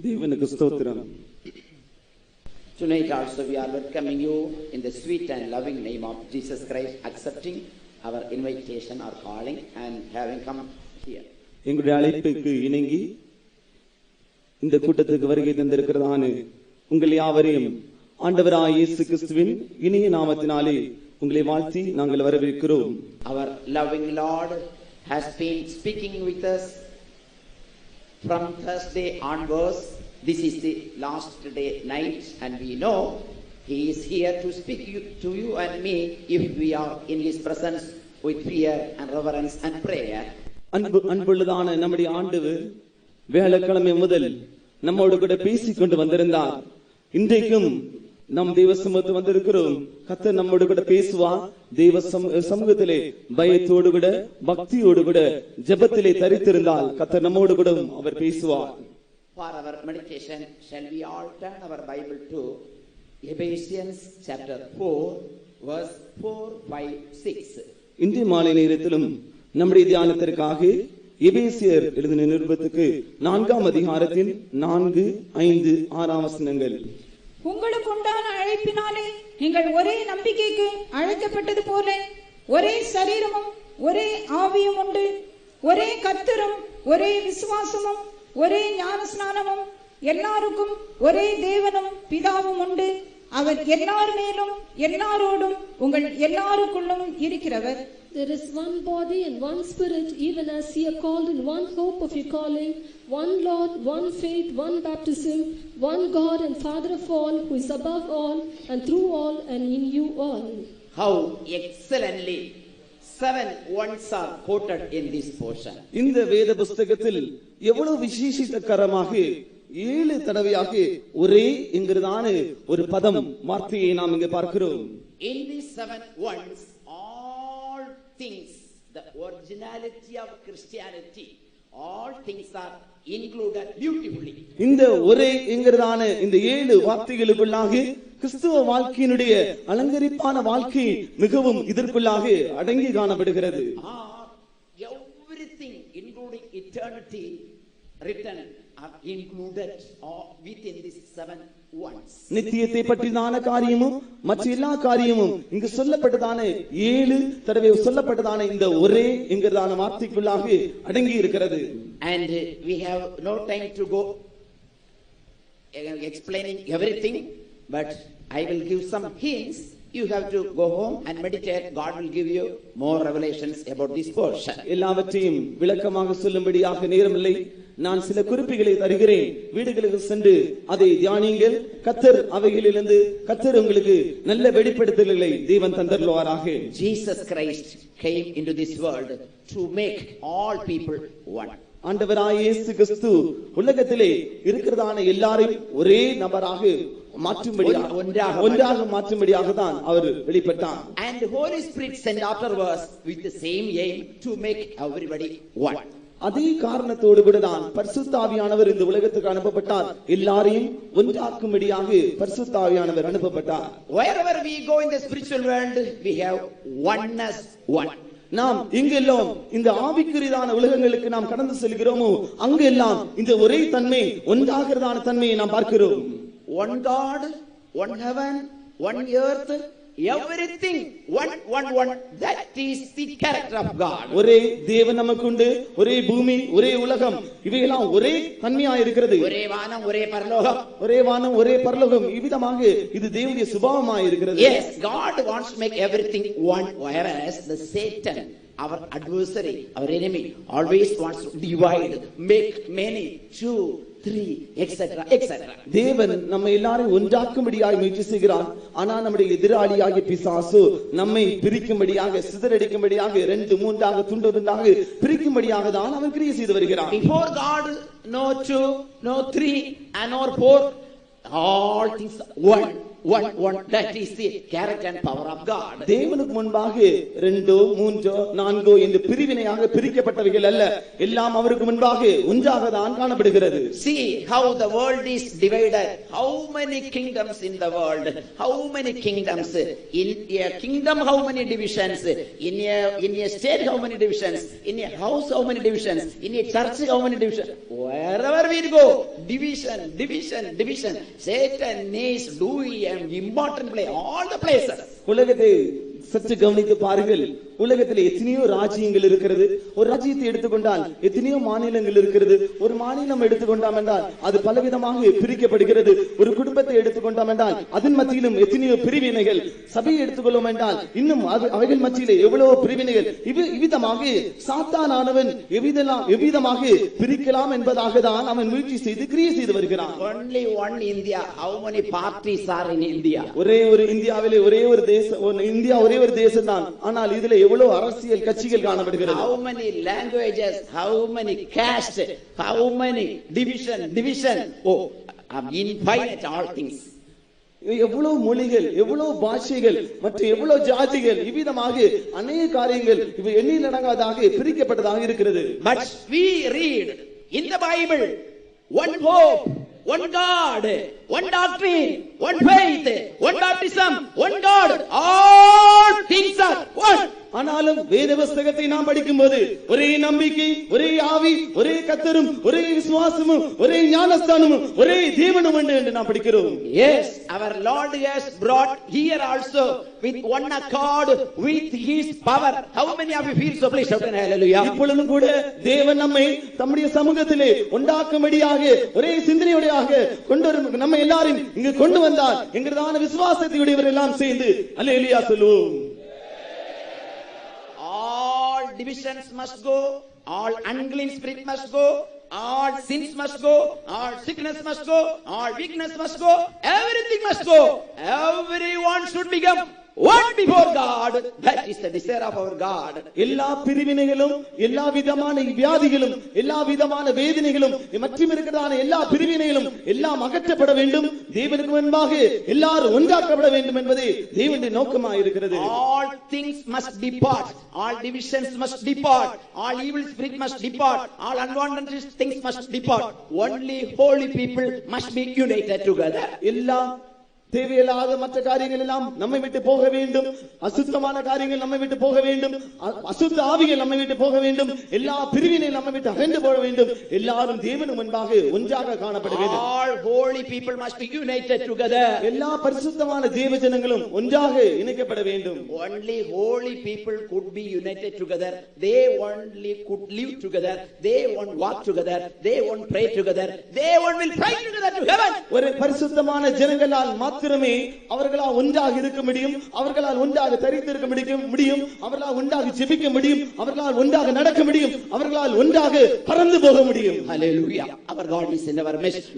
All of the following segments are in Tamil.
தேவனுக்கு ஸ்தோத்திரம். Tonight also we are welcoming you in the sweet and loving name of Jesus Christ, accepting our invitation or calling and having come here. எங்களுடைய அழைப்புக்கு இணங்கி இந்த கூட்டத்துக்கு வருகை தந்திருக்கிறதான உங்கள் யாவரையும் ஆண்டவராகிய இயேசு கிறிஸ்துவின் இனிய நாமத்தினாலே உங்களை வாழ்த்தி நாங்கள் வரவேற்கிறோம். Our loving Lord has been speaking with us from Thursday onwards. This is the last day night, and we know He is here to speak to you and me if we are in His presence with fear and reverence and prayer. அன்புள்ளதான நம்முடைய ஆண்டவர் வேலைக்கிழமை முதல் நம்மோடு கூட பேசிக் கொண்டு வந்திருந்தார். இன்றைக்கும் நம் தேவ சமூகத்தில் வந்திருக்கிறோம். கர்த்தர் நம்மோடு கூட பேசுவார். தேவ சமூகத்திலே பயத்தோடு கூட பக்தியோடு கூட ஜெபத்திலே தரித்திருந்தால் கர்த்தர் நம்மோடு கூட அவர் பேசுவார். For our meditation, shall we all turn our Bible to Ephesians chapter 4, verse 4, 5, 6. இன்றைய மாலை நேரத்திலும் நம்முடைய தியானத்திற்காக எபேசியர் எழுதின நிருபத்துக்கு 4ஆம் அதிகாரத்தின் 4, 5, 6 வசனங்கள். உங்களுக்கு உண்டான அழைப்பினாலே நீங்கள் ஒரே நம்பிக்கைக்கு அழைக்கப்பட்டது போல ஒரே சரீரமும் ஒரே ஆவியும் உண்டு, ஒரே கர்த்தரும் ஒரே விசுவாசமும் ஒரே ஞானஸ்நானமும் எல்லாருக்கும் ஒரே தேவனும் பிதாவும் உண்டு. அவர் எல்லார் மேலும் எல்லாரோடும் உங்கள் எல்லாருக்குள்ளும் இருக்கிறவர். There is one body and one spirit, even as ye are called in one hope of your calling, one Lord, one faith, one baptism, one God and Father of all, who is above all and through all and in you all. How excellently 7 words are quoted in this portion. இந்த வேத புஸ்தகத்தில் எவ்வளவு விசேஷித்தகரமாக 7 தடவையாக ஒரே என்கிறதான ஒரு பதம் வார்த்தையை நாம் இங்கே பார்க்கிறோம். In these 7 words, all things, the originality of Christianity, all things are included beautifully. இந்த ஒரே என்கிறதான இந்த 7 வார்த்தைகளுக்குள்ளாக கிறிஸ்துவ வாழ்க்கையினுடைய அலங்கரிப்பான வாழ்க்கை மிகவும் இதற்குள்ளாக அடங்கி காணப்படுகிறது. Everything including eternity written are included within these 7 words. நித்தியத்தை பற்றியான காரியமும் மற்ற எல்லா காரியமும் இங்கு சொல்லப்பட்டதான 7 தடவை சொல்லப்பட்டதான இந்த ஒரே என்கிறதான வார்த்தைக்குள்ளாக அடங்கி இருக்கிறது. And we have no time to go explaining everything, but I will give some hints. You have to go home and meditate. God will give you more revelations about this portion. எல்லாவற்றையும் விளக்கமாக சொல்லும்படியாக நேரமில்லை. நான் சில குறிப்புகளை தருகிறேன். வீடுகளுக்கு சென்று அதை தியானியுங்கள். கர்த்தர் அவைகளிலிருந்து கர்த்தர் உங்களுக்கு நல்ல வெளிப்படுத்தல்களை தேவன் தந்தருள்வாராக. Jesus Christ came into this world to make all people one. ஆண்டவராகிய இயேசு கிறிஸ்து உலகத்திலே இருக்கிறதான எல்லாரையும் ஒரே நபராக ஒன்றாக மாற்றும்படியாக தான் அவர் வெளிப்பட்டார். And the Holy Spirit sent afterwards with the same aim to make everybody one. அதே காரணத்தோடு கூட தான் பரிசுத்த ஆவியானவர் இந்த உலகத்துக்கு அனுப்பப்பட்டார். எல்லாரையும் ஒன்றாக்கும்படியாக பரிசுத்த ஆவியானவர் அனுப்பப்பட்டார். Wherever we go in the spiritual world, we have oneness one. நாம் எங்கெல்லாம் இந்த ஆவிக்குரியதான உலகங்களுக்கு நாம் கடந்து செல்கிறோமோ அங்கெல்லாம் இந்த ஒரே தன்மை ஒன்றாகிறதான தன்மையை நாம் பார்க்கிறோம். One God, one heaven, one earth, everything one. That is the character of God. ஒரே தேவன் நமக்குண்டு, ஒரே பூமி, ஒரே உலகம், இவையெல்லாம் ஒரே தன்மையாக இருக்கிறது. ஒரே வானம், ஒரே பரலோகம், ஒரே வானம், ஒரே பரலோகம், இவ்விதமாக இது தேவனுடைய சுபாவமாக இருக்கிறது. Yes, God wants to make everything one, whereas the Satan, our adversary, our enemy, always wants to divide, make many, 2, 3, etc. தேவன் நம்ம எல்லாரையும் ஒன்றாக்கும்படியாக முயற்சி செய்கிறார். ஆனால் நம்முடைய எதிராளியாகிய பிசாசு நம்மை பிரிக்கும்படியாக, சிதறடிக்கும்படியாக, 2, 3 துண்டாக பிரிக்கும்படியாக தான் அவன் கிரியை செய்து வருகிறான். Before God, no 2, no 3, and no 4, all things one. That is the character and power of God. தேவனுக்கு முன்பாக 2 3 4 என்று பிரிவினையாக பிரிக்கப்பட்டவைகள் அல்ல, எல்லாம் அவருக்கு முன்பாக ஒன்றாக தான் காணப்படுகிறது. See how the world is divided. How many kingdoms in the world? How many kingdoms? In a kingdom, how many divisions? In a state, how many divisions? In a house, how many divisions? In a church, how many divisions? Wherever we go, division, division, division. Satan is doing an important play all the places. உலகத்தை சற்று கவனித்து பாருங்கள். உலகத்தில் எத்தனையோ ராஜ்யங்கள் இருக்கிறது. ஒரு ராஜ்யத்தை எடுத்துக்கொண்டால் எத்தனையோ மாநிலங்கள் இருக்கிறது. ஒரு மாநிலம் எடுத்துக்கொண்டாம் என்றால் அது பலவிதமாக பிரிக்கப்படுகிறது. ஒரு குடும்பத்தை எடுத்துக்கொண்டாம் என்றால் அதன் மத்தியிலும் எத்தனையோ பிரிவினைகள். சபையை எடுத்துக்கொள்ளும் என்றால் இன்னும் அவைகள் மத்தியிலே எவ்வளவு பிரிவினைகள். இவ்விதமாக சாத்தானானவன் எவ்விதமாக பிரிக்கலாம் என்பதாக தான் அவன் முயற்சி செய்து கிரியை செய்து வருகிறான். Only one India. How many parties are in India? ஒரே ஒரு இந்தியாவிலே ஒரே ஒரு தேசம், இந்தியா ஒரே ஒரு தேசம் தான். ஆனால் இதுல எவ்வளவு அரசியல் கட்சிகள் காணப்படுகிறது. How many languages, how many caste, how many division. Oh, infinite all things. எவ்வளவு மொழிகள், எவ்வளவு பாஷைகள் மற்றும் எவ்வளவு ஜாதிகள், இவ்விதமாக அநேக காரியங்கள் இவை எண்ணில் அடங்காதாக பிரிக்கப்பட்டதாக இருக்கிறது. But we read in the Bible, one hope, one God, one doctrine, one faith, one baptism, one God, all things are one. ஆனாலும் வேத புத்தகத்தை நாம் படிக்கும்போது ஒரே நம்பிக்கை, ஒரே ஆவி, ஒரே கர்த்தரும், ஒரே விசுவாசமும், ஒரே ஞானஸ்தானமும், ஒரே தேவனும் உண்டு என்று நாம் படிக்கிறோம். Yes, our Lord has brought here also with one accord with his power. How many of you feel so? Please shout hallelujah. இப்பொழுதும் கூட தேவன் நம்மை தம்முடைய சமூகத்திலே உண்டாக்கும்படியாக ஒரே சிந்தனையுடையாக கொண்டு நம்ம எல்லாரும் இங்கு கொண்டு வந்தார் என்கிறதான விசுவாசத்தை உடையவர் எல்லாம் சேர்ந்து அல்லேலூயா சொல்லுவோம். All divisions must go, all unclean spirit must go, all sins must go, all sickness must go, all weakness must go, everything must go. Everyone should become one before God. That is the desire of our God. எல்லா பிரிவினைகளும், எல்லா விதமான வியாதிகளும், எல்லா விதமான வேதனைகளும் மற்றும் இருக்கிறதான எல்லா பிரிவினைகளும் எல்லாம் அகற்றப்பட வேண்டும். தேவனுக்கு முன்பாக எல்லாரும் ஒன்றாக்கப்பட வேண்டும் என்பதே தேவனுடைய நோக்கமாக இருக்கிறது. All things must depart, all divisions must depart, all evil spirit must depart, all unwanted things must depart. Only holy people must be united together. எல்லா தேவையில்லாத மற்ற காரியங்கள் எல்லாம் நம்மை விட்டு போக வேண்டும். அசுத்தமான காரியங்கள் நம்மை விட்டு போக வேண்டும். அசுத்த ஆவிகள் நம்மை விட்டு போக வேண்டும். எல்லா பிரிவினை நம்மை விட்டு அகன்று போக வேண்டும். எல்லாரும் தேவனுக்கு முன்பாக ஒன்றாக காணப்பட வேண்டும். All holy people must be united together. எல்லா பரிசுத்தமான தேவஜனங்களும் ஒன்றாக இணைக்கப்பட வேண்டும். Only holy people could be united together. They only could live together. They won't walk together. They won't pray together. They won't will pray together to heaven. ஒரு பரிசுத்தமான ஜனங்களால் மாத்திரமே அவர்களால் ஒன்றாக இருக்க முடியும். அவர்களால் ஒன்றாக தரித்திருக்க முடியும். அவர்களால் ஒன்றாக ஜெபிக்க முடியும். அவர்களால் ஒன்றாக நடக்க முடியும். அவர்களால் ஒன்றாக பறந்து போக முடியும். Hallelujah. Our God is in our midst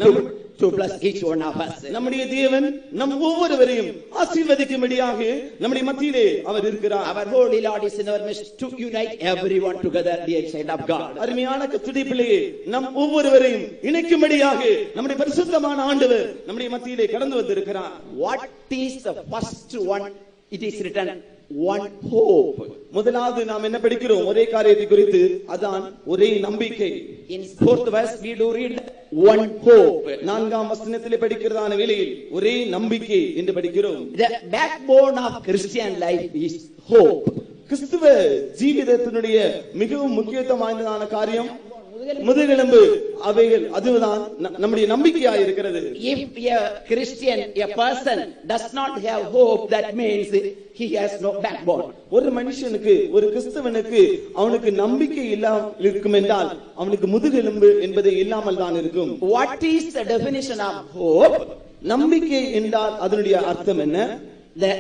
to bless each one of us. நம்முடைய தேவன் நம் ஒவ்வொருவரையும் ஆசீர்வதிக்கும்படியாக நம்முடைய மத்தியிலே அவர் இருக்கிறார். Our holy Lord is in our midst to unite everyone together dear child of God. அருமையான கர்த்தருடைய பிள்ளையே, நம் ஒவ்வொருவரையும் இணைக்கும்படியாக நம்முடைய பரிசுத்தமான ஆண்டவர் நம்முடைய மத்தியிலே கடந்து வந்திருக்கிறார். What is the first one? It is written one hope. முதலாவது நாம் என்ன படிக்கிறோம்? ஒரே காரியத்தை குறித்து, அதான் ஒரே நம்பிக்கை. In fourth verse we do read one hope. நான்காம் வசனத்திலே படிக்கிறதான வேளையில் ஒரே நம்பிக்கை என்று படிக்கிறோம். The backbone of Christian life is hope. கிறிஸ்துவ ஜீவிதத்தினுடைய மிகவும் முக்கியத்துவம் வாய்ந்ததான காரியம் முதுகெலும்பு, அவைகள் அதுதான் நம்முடைய நம்பிக்கையாக இருக்கிறது. If a Christian, a person does not have hope, that means he has no backbone. ஒரு மனுஷனுக்கு, ஒரு கிறிஸ்தவனுக்கு அவனுக்கு நம்பிக்கை இல்லாமல் இருக்கும் என்றால் அவனுக்கு முதுகெலும்பு என்பது இல்லாமல் தான் இருக்கும். What is the definition of hope? நம்பிக்கை என்றால் அதனுடைய அர்த்தம் என்ன? The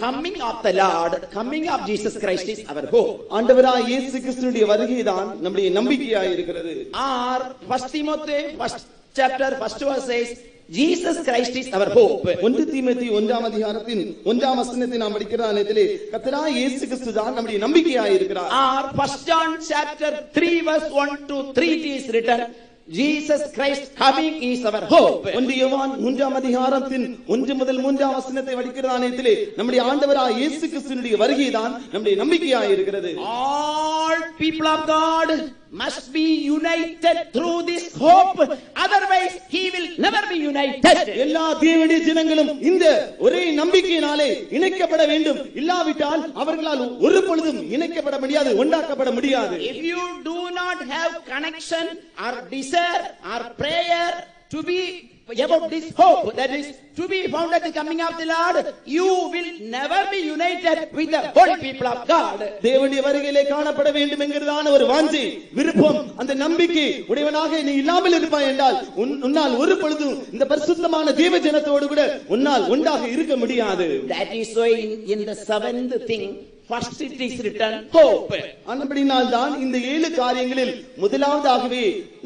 coming of the Lord, coming of Jesus Christ is our hope. ஆண்டவராகிய இயேசு கிறிஸ்துவினுடைய வருகைதான் நம்முடைய நம்பிக்கையாக இருக்கிறது. Or 1 Timothy 1st chapter 1st verse says Jesus Christ is our hope. 1 தீமோத்தேயு 1ஆம் அதிகாரத்தின் 1ஆம் வசனத்தை நாம் படிக்கிற நேரத்திலே கர்த்தராகிய இயேசு கிறிஸ்து தான் நம்முடைய நம்பிக்கையாக இருக்கிறார். Or 1 John chapter 3 verse 1 to 3 it is written Jesus Christ coming is our hope. ஒன்று யோவான் 3ஆம் அதிகாரத்தின் 1 முதல் 3ஆம் வசனத்தை படிக்கிற நேரத்திலே நம்முடைய ஆண்டவராகிய இயேசு கிறிஸ்துவினுடைய வருகைதான் நம்முடைய நம்பிக்கையாக இருக்கிறது. All people of God must be united through this hope, otherwise he will never be united. எல்லா தேவனுடைய ஜனங்களும் இந்த ஒரே நம்பிக்கையினாலே இணைக்கப்பட வேண்டும். இல்லாவிட்டால் அவர்களால் ஒரு பொழுதும் இணைக்கப்பட முடியாது, ஒன்றாக்கப்பட முடியாது. If you do not have connection or desire or prayer to be about this hope, that is to be found at the coming of the Lord, you will never be united with the whole people of God. தேவனுடைய வருகையிலே காணப்பட வேண்டும் என்கிறதான ஒரு வாஞ்சை, விருப்பம், அந்த நம்பிக்கை உடையவனாக நீ இல்லாமல் இருப்பாய் என்றால் உன்னால் ஒரு பொழுதும் இந்த பரிசுத்தமான தேவ ஜனத்தோடு கூட உன்னால் ஒன்றாக இருக்க முடியாது. That is why in the seventh thing, first it is written hope. அன்படினால் தான் இந்த 7 காரியங்களில் முதலாவதாகவே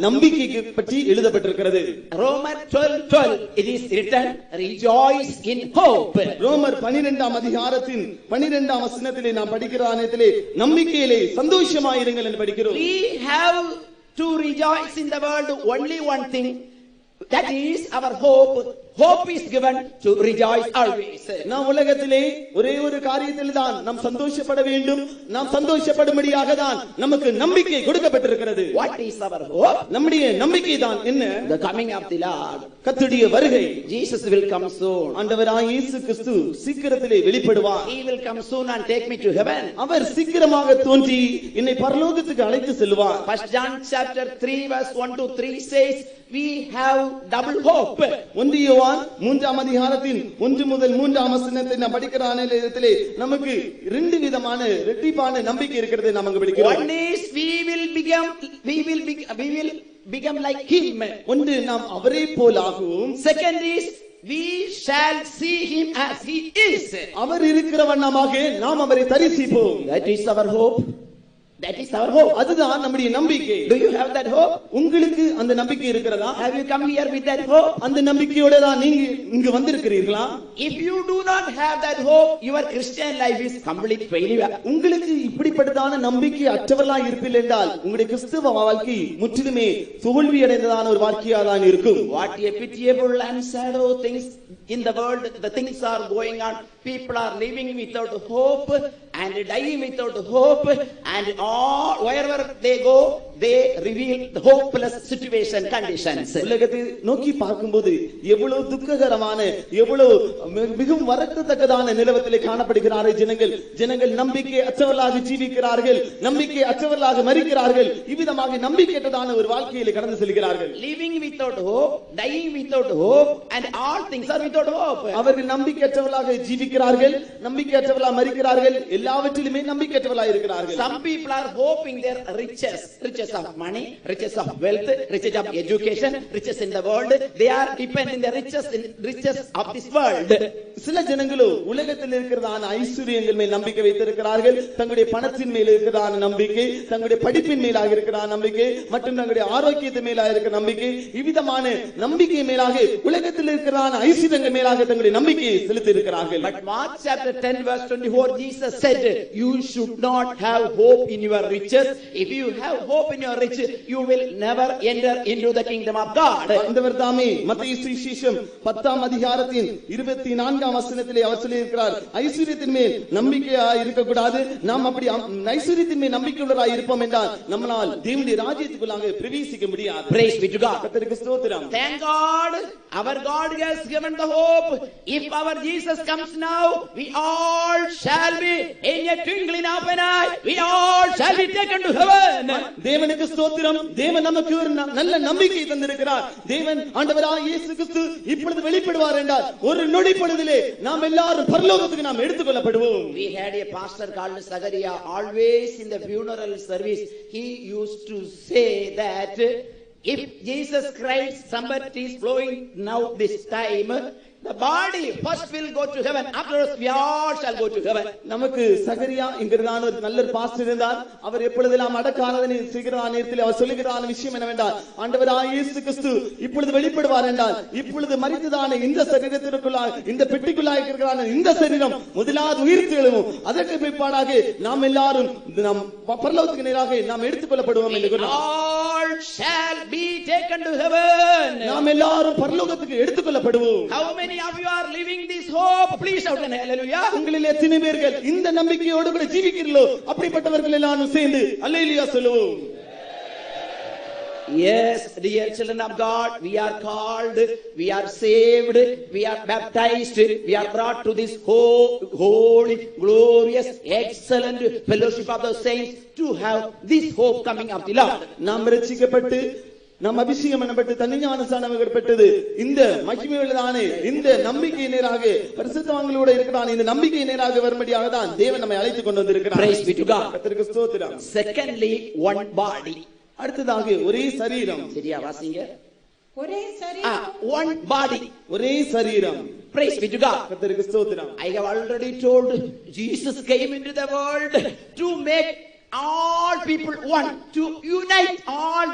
நம்பிக்கை பற்றி எழுதப்பட்டிருக்கிறது. Romans 12:12 it is written rejoice in hope. ரோமர் 12ஆம் அதிகாரத்தின் 12ஆம் வசனத்திலே நாம் படிக்கிற நேரத்திலே நம்பிக்கையிலே சந்தோஷமாயிருங்கள் என்று படிக்கிறோம். We have to rejoice in the world only one thing, that is our hope. Hope is given to rejoice always. நாம் உலகத்திலே ஒரே ஒரு காரியத்தில் தான் நாம் சந்தோஷப்பட வேண்டும். நாம் சந்தோஷப்படும்படியாக தான் நமக்கு நம்பிக்கை கொடுக்கப்பட்டிருக்கிறது. What is our hope? நம்முடைய நம்பிக்கை தான் என்ன? The coming of the Lord. கர்த்தருடைய வருகை. Jesus will come soon. ஆண்டவராகிய இயேசு கிறிஸ்து சீக்கிரத்திலே வெளிப்படுவார். He will come soon and take me to heaven. அவர் சீக்கிரமாக தோன்றி என்னை பரலோகத்துக்கு அழைத்து செல்வார். 1 John chapter 3 verse 1 to 3 says we have double hope. 1 யோவான் 3ஆம் அதிகாரத்தின் 1 முதல் 3ஆம் வசனத்தை நாம் படிக்கிற நேரத்திலே நமக்கு 2 விதமான இரட்டிப்பான நம்பிக்கை இருக்கிறது. நாம் அங்க படிக்கிறோம். One is we will become like him. ஒன்று நாம் அவரை போலாகவும், Second is we shall see him as he is. அவர் இருக்கிற வண்ணமாக நாம் அவரை தரிசிப்போம். That is our hope. That is our hope. அதுதான் நம்முடைய நம்பிக்கை. Do you have that hope? உங்களுக்கு அந்த நம்பிக்கை இருக்கிறதா? Have you come here with that hope? அந்த நம்பிக்கையோட தான் நீங்க இங்கு வந்திருக்கிறீர்களா? If you do not have that hope, your Christian life is complete failure. உங்களுக்கு இப்படிப்பட்டதான நம்பிக்கை அற்றவர்களாய் இருப்பீர்கள் என்றால் உங்களுடைய கிறிஸ்தவ வாழ்க்கை முற்றிலுமே தோல்வி அடைந்ததான ஒரு வாழ்க்கையா தான் இருக்கும். What a pitiable and sad things in the world, the things are going on. People are living without hope and dying without hope, and all wherever they go they reveal the hopeless situation conditions. உலகத்தை நோக்கி பார்க்கும்போது எவ்வளவு துக்ககரமான, எவ்வளவு மிகவும் வருத்தத்தக்கதான நிலவரத்திலே காணப்படுகிறார்கள் ஜனங்கள் நம்பிக்கை அற்றவர்களாக ஜீவிக்கிறார்கள், நம்பிக்கை அற்றவர்களாக மரிக்கிறார்கள். இவ்விதமாக நம்பிக்கையற்றதான ஒரு வாழ்க்கையிலே கடந்து செல்கிறார்கள். Living without hope, dying without hope, and all things are without hope. அவர்கள் நம்பிக்கையற்றவர்களாக ஜீவிக்கிறார்கள், நம்பிக்கையற்றவர்களாக மரிக்கிறார்கள், எல்லாவற்றிலுமே நம்பிக்கையற்றவர்களாக இருக்கிறார்கள். Some people are hoping their riches of money, riches of wealth, riches of education, riches in the world. They are depending the riches of this world. சில ஜனங்களோ உலகத்தில் இருக்கிறதான ஐஸ்வர்யங்கள் மேல் நம்பிக்கை வைத்திருக்கிறார்கள். தங்களுடைய பணத்தின் மேல் இருக்கிறதான நம்பிக்கை, தங்களுடைய படிப்பின் மேலாக இருக்கிறதான நம்பிக்கை, மற்றும் தங்களுடைய ஆரோக்கியத்தின் மேலாக இருக்கிற நம்பிக்கை, இவ்விதமான நம்பிக்கை மேலாக உலகத்தில் இருக்கிறதான ஐஸ்வர்யங்கள் மேலாக தங்களுடைய நம்பிக்கையை செலுத்தி இருக்கிறார்கள். But Mark chapter 10 verse 24, Jesus said, you should not have hope in your riches. If you have hope in your riches, you will never enter into the kingdom of God. ஆண்டவர் தாமே மத்தேயு சுவிசேஷம் 10ஆம் அதிகாரத்தின் 24ஆம் வசனத்திலே அவர் சொல்லி இருக்கிறார், ஐஸ்வர்யத்தின் மேல் நம்பிக்கையாய் இருக்க கூடாது. நாம் அப்படி ஐஸ்வர்யத்தின் மேல் நம்பிக்கையுள்ளவராய் இருப்போம் என்றால் நம்மால் தேவனுடைய ராஜ்யத்துக்குள்ளாக பிரவேசிக்க முடியாது. Praise be to God. கர்த்தருக்கு ஸ்தோத்திரம். Thank God, our God has given the hope. If our Jesus comes now, we all shall be in a twinkling of an eye. We all shall be taken to heaven. தேவனுக்கு ஸ்தோத்திரம். தேவன் நமக்கு ஒரு நல்ல நம்பிக்கை தந்திருக்கிறார். தேவன் ஆண்டவராகிய இயேசு கிறிஸ்து இப்பொழுது வெளிப்படுவார் என்றால் ஒரு நொடி பொழுதிலே நாம் எல்லாரும் பரலோகத்துக்கு நாம் எடுத்துக்கொள்ளப்படுவோம். We had a pastor called Zachariah. Always in the funeral service he used to say that if Jesus Christ somebody is flowing now this time, the body first will go to heaven, afterwards we all shall go to heaven. நமக்கு சகரியா என்கிறதான ஒரு நல்ல பாஸ்டர் இருந்தார். அவர் எப்பொழுதெல்லாம் அடக்க ஆராதனை செய்கிறார் நேரத்தில் அவர் சொல்லுகிறான விஷயம் என்னவென்றால், ஆண்டவராகிய இயேசு கிறிஸ்து இப்பொழுது வெளிப்படுவார் என்றால் இப்பொழுது மரித்ததான இந்த சரீரத்திற்குள்ளாக, இந்த பெட்டிக்குள்ளாக இருக்கிறதான இந்த சரீரம் முதலாவது உயிர்த்தெழுவும். அதற்கு பிற்பாடாக நாம் எல்லாரும் நாம் பரலோகத்துக்கு நேராக நாம் எடுத்துக்கொள்ளப்படுவோம் என்று all shall be taken to heaven. நாம் எல்லாரும் பரலோகத்துக்கு எடுத்துக்கொள்ளப்படுவோம். How many of you are living this hope? Please shout an hallelujah. உங்களில் எத்தனை பேர்கள் இந்த நம்பிக்கையோடு கூட ஜீவிக்கிறீர்களோ அப்படிப்பட்டவர்கள் எல்லாரும் சேர்ந்து அல்லேலூயா சொல்லுவோம். Yes, dear children of God, we are called, we are saved, we are baptized, we are brought to this holy, glorious, excellent fellowship of the saints to have this hope coming of the Lord. நாம் ரட்சிக்கப்பட்டு நாம் அபிஷேகம் பண்ணப்பட்டு தன்னிஞானஸ்நானம் பெற்றது இந்த மகிமையுள்ளதான இந்த நம்பிக்கை நேராக பரிசுத்தவான்களோடு இருக்கிறான். இந்த நம்பிக்கை நேராக வரும்படியாக தான் தேவன் நம்மை அழைத்துக் கொண்டு வந்திருக்கிறார். Praise be to God. கர்த்தருக்கு ஸ்தோத்திரம். Secondly, one body. அடுத்ததாக ஒரே சரீரம். சரியா வாசிங்க. ஒரே சரீரம். One body. ஒரே சரீரம். Praise be to God. கர்த்தருக்கு ஸ்தோத்திரம். I have already told Jesus came into the world to make all people one, to unite all,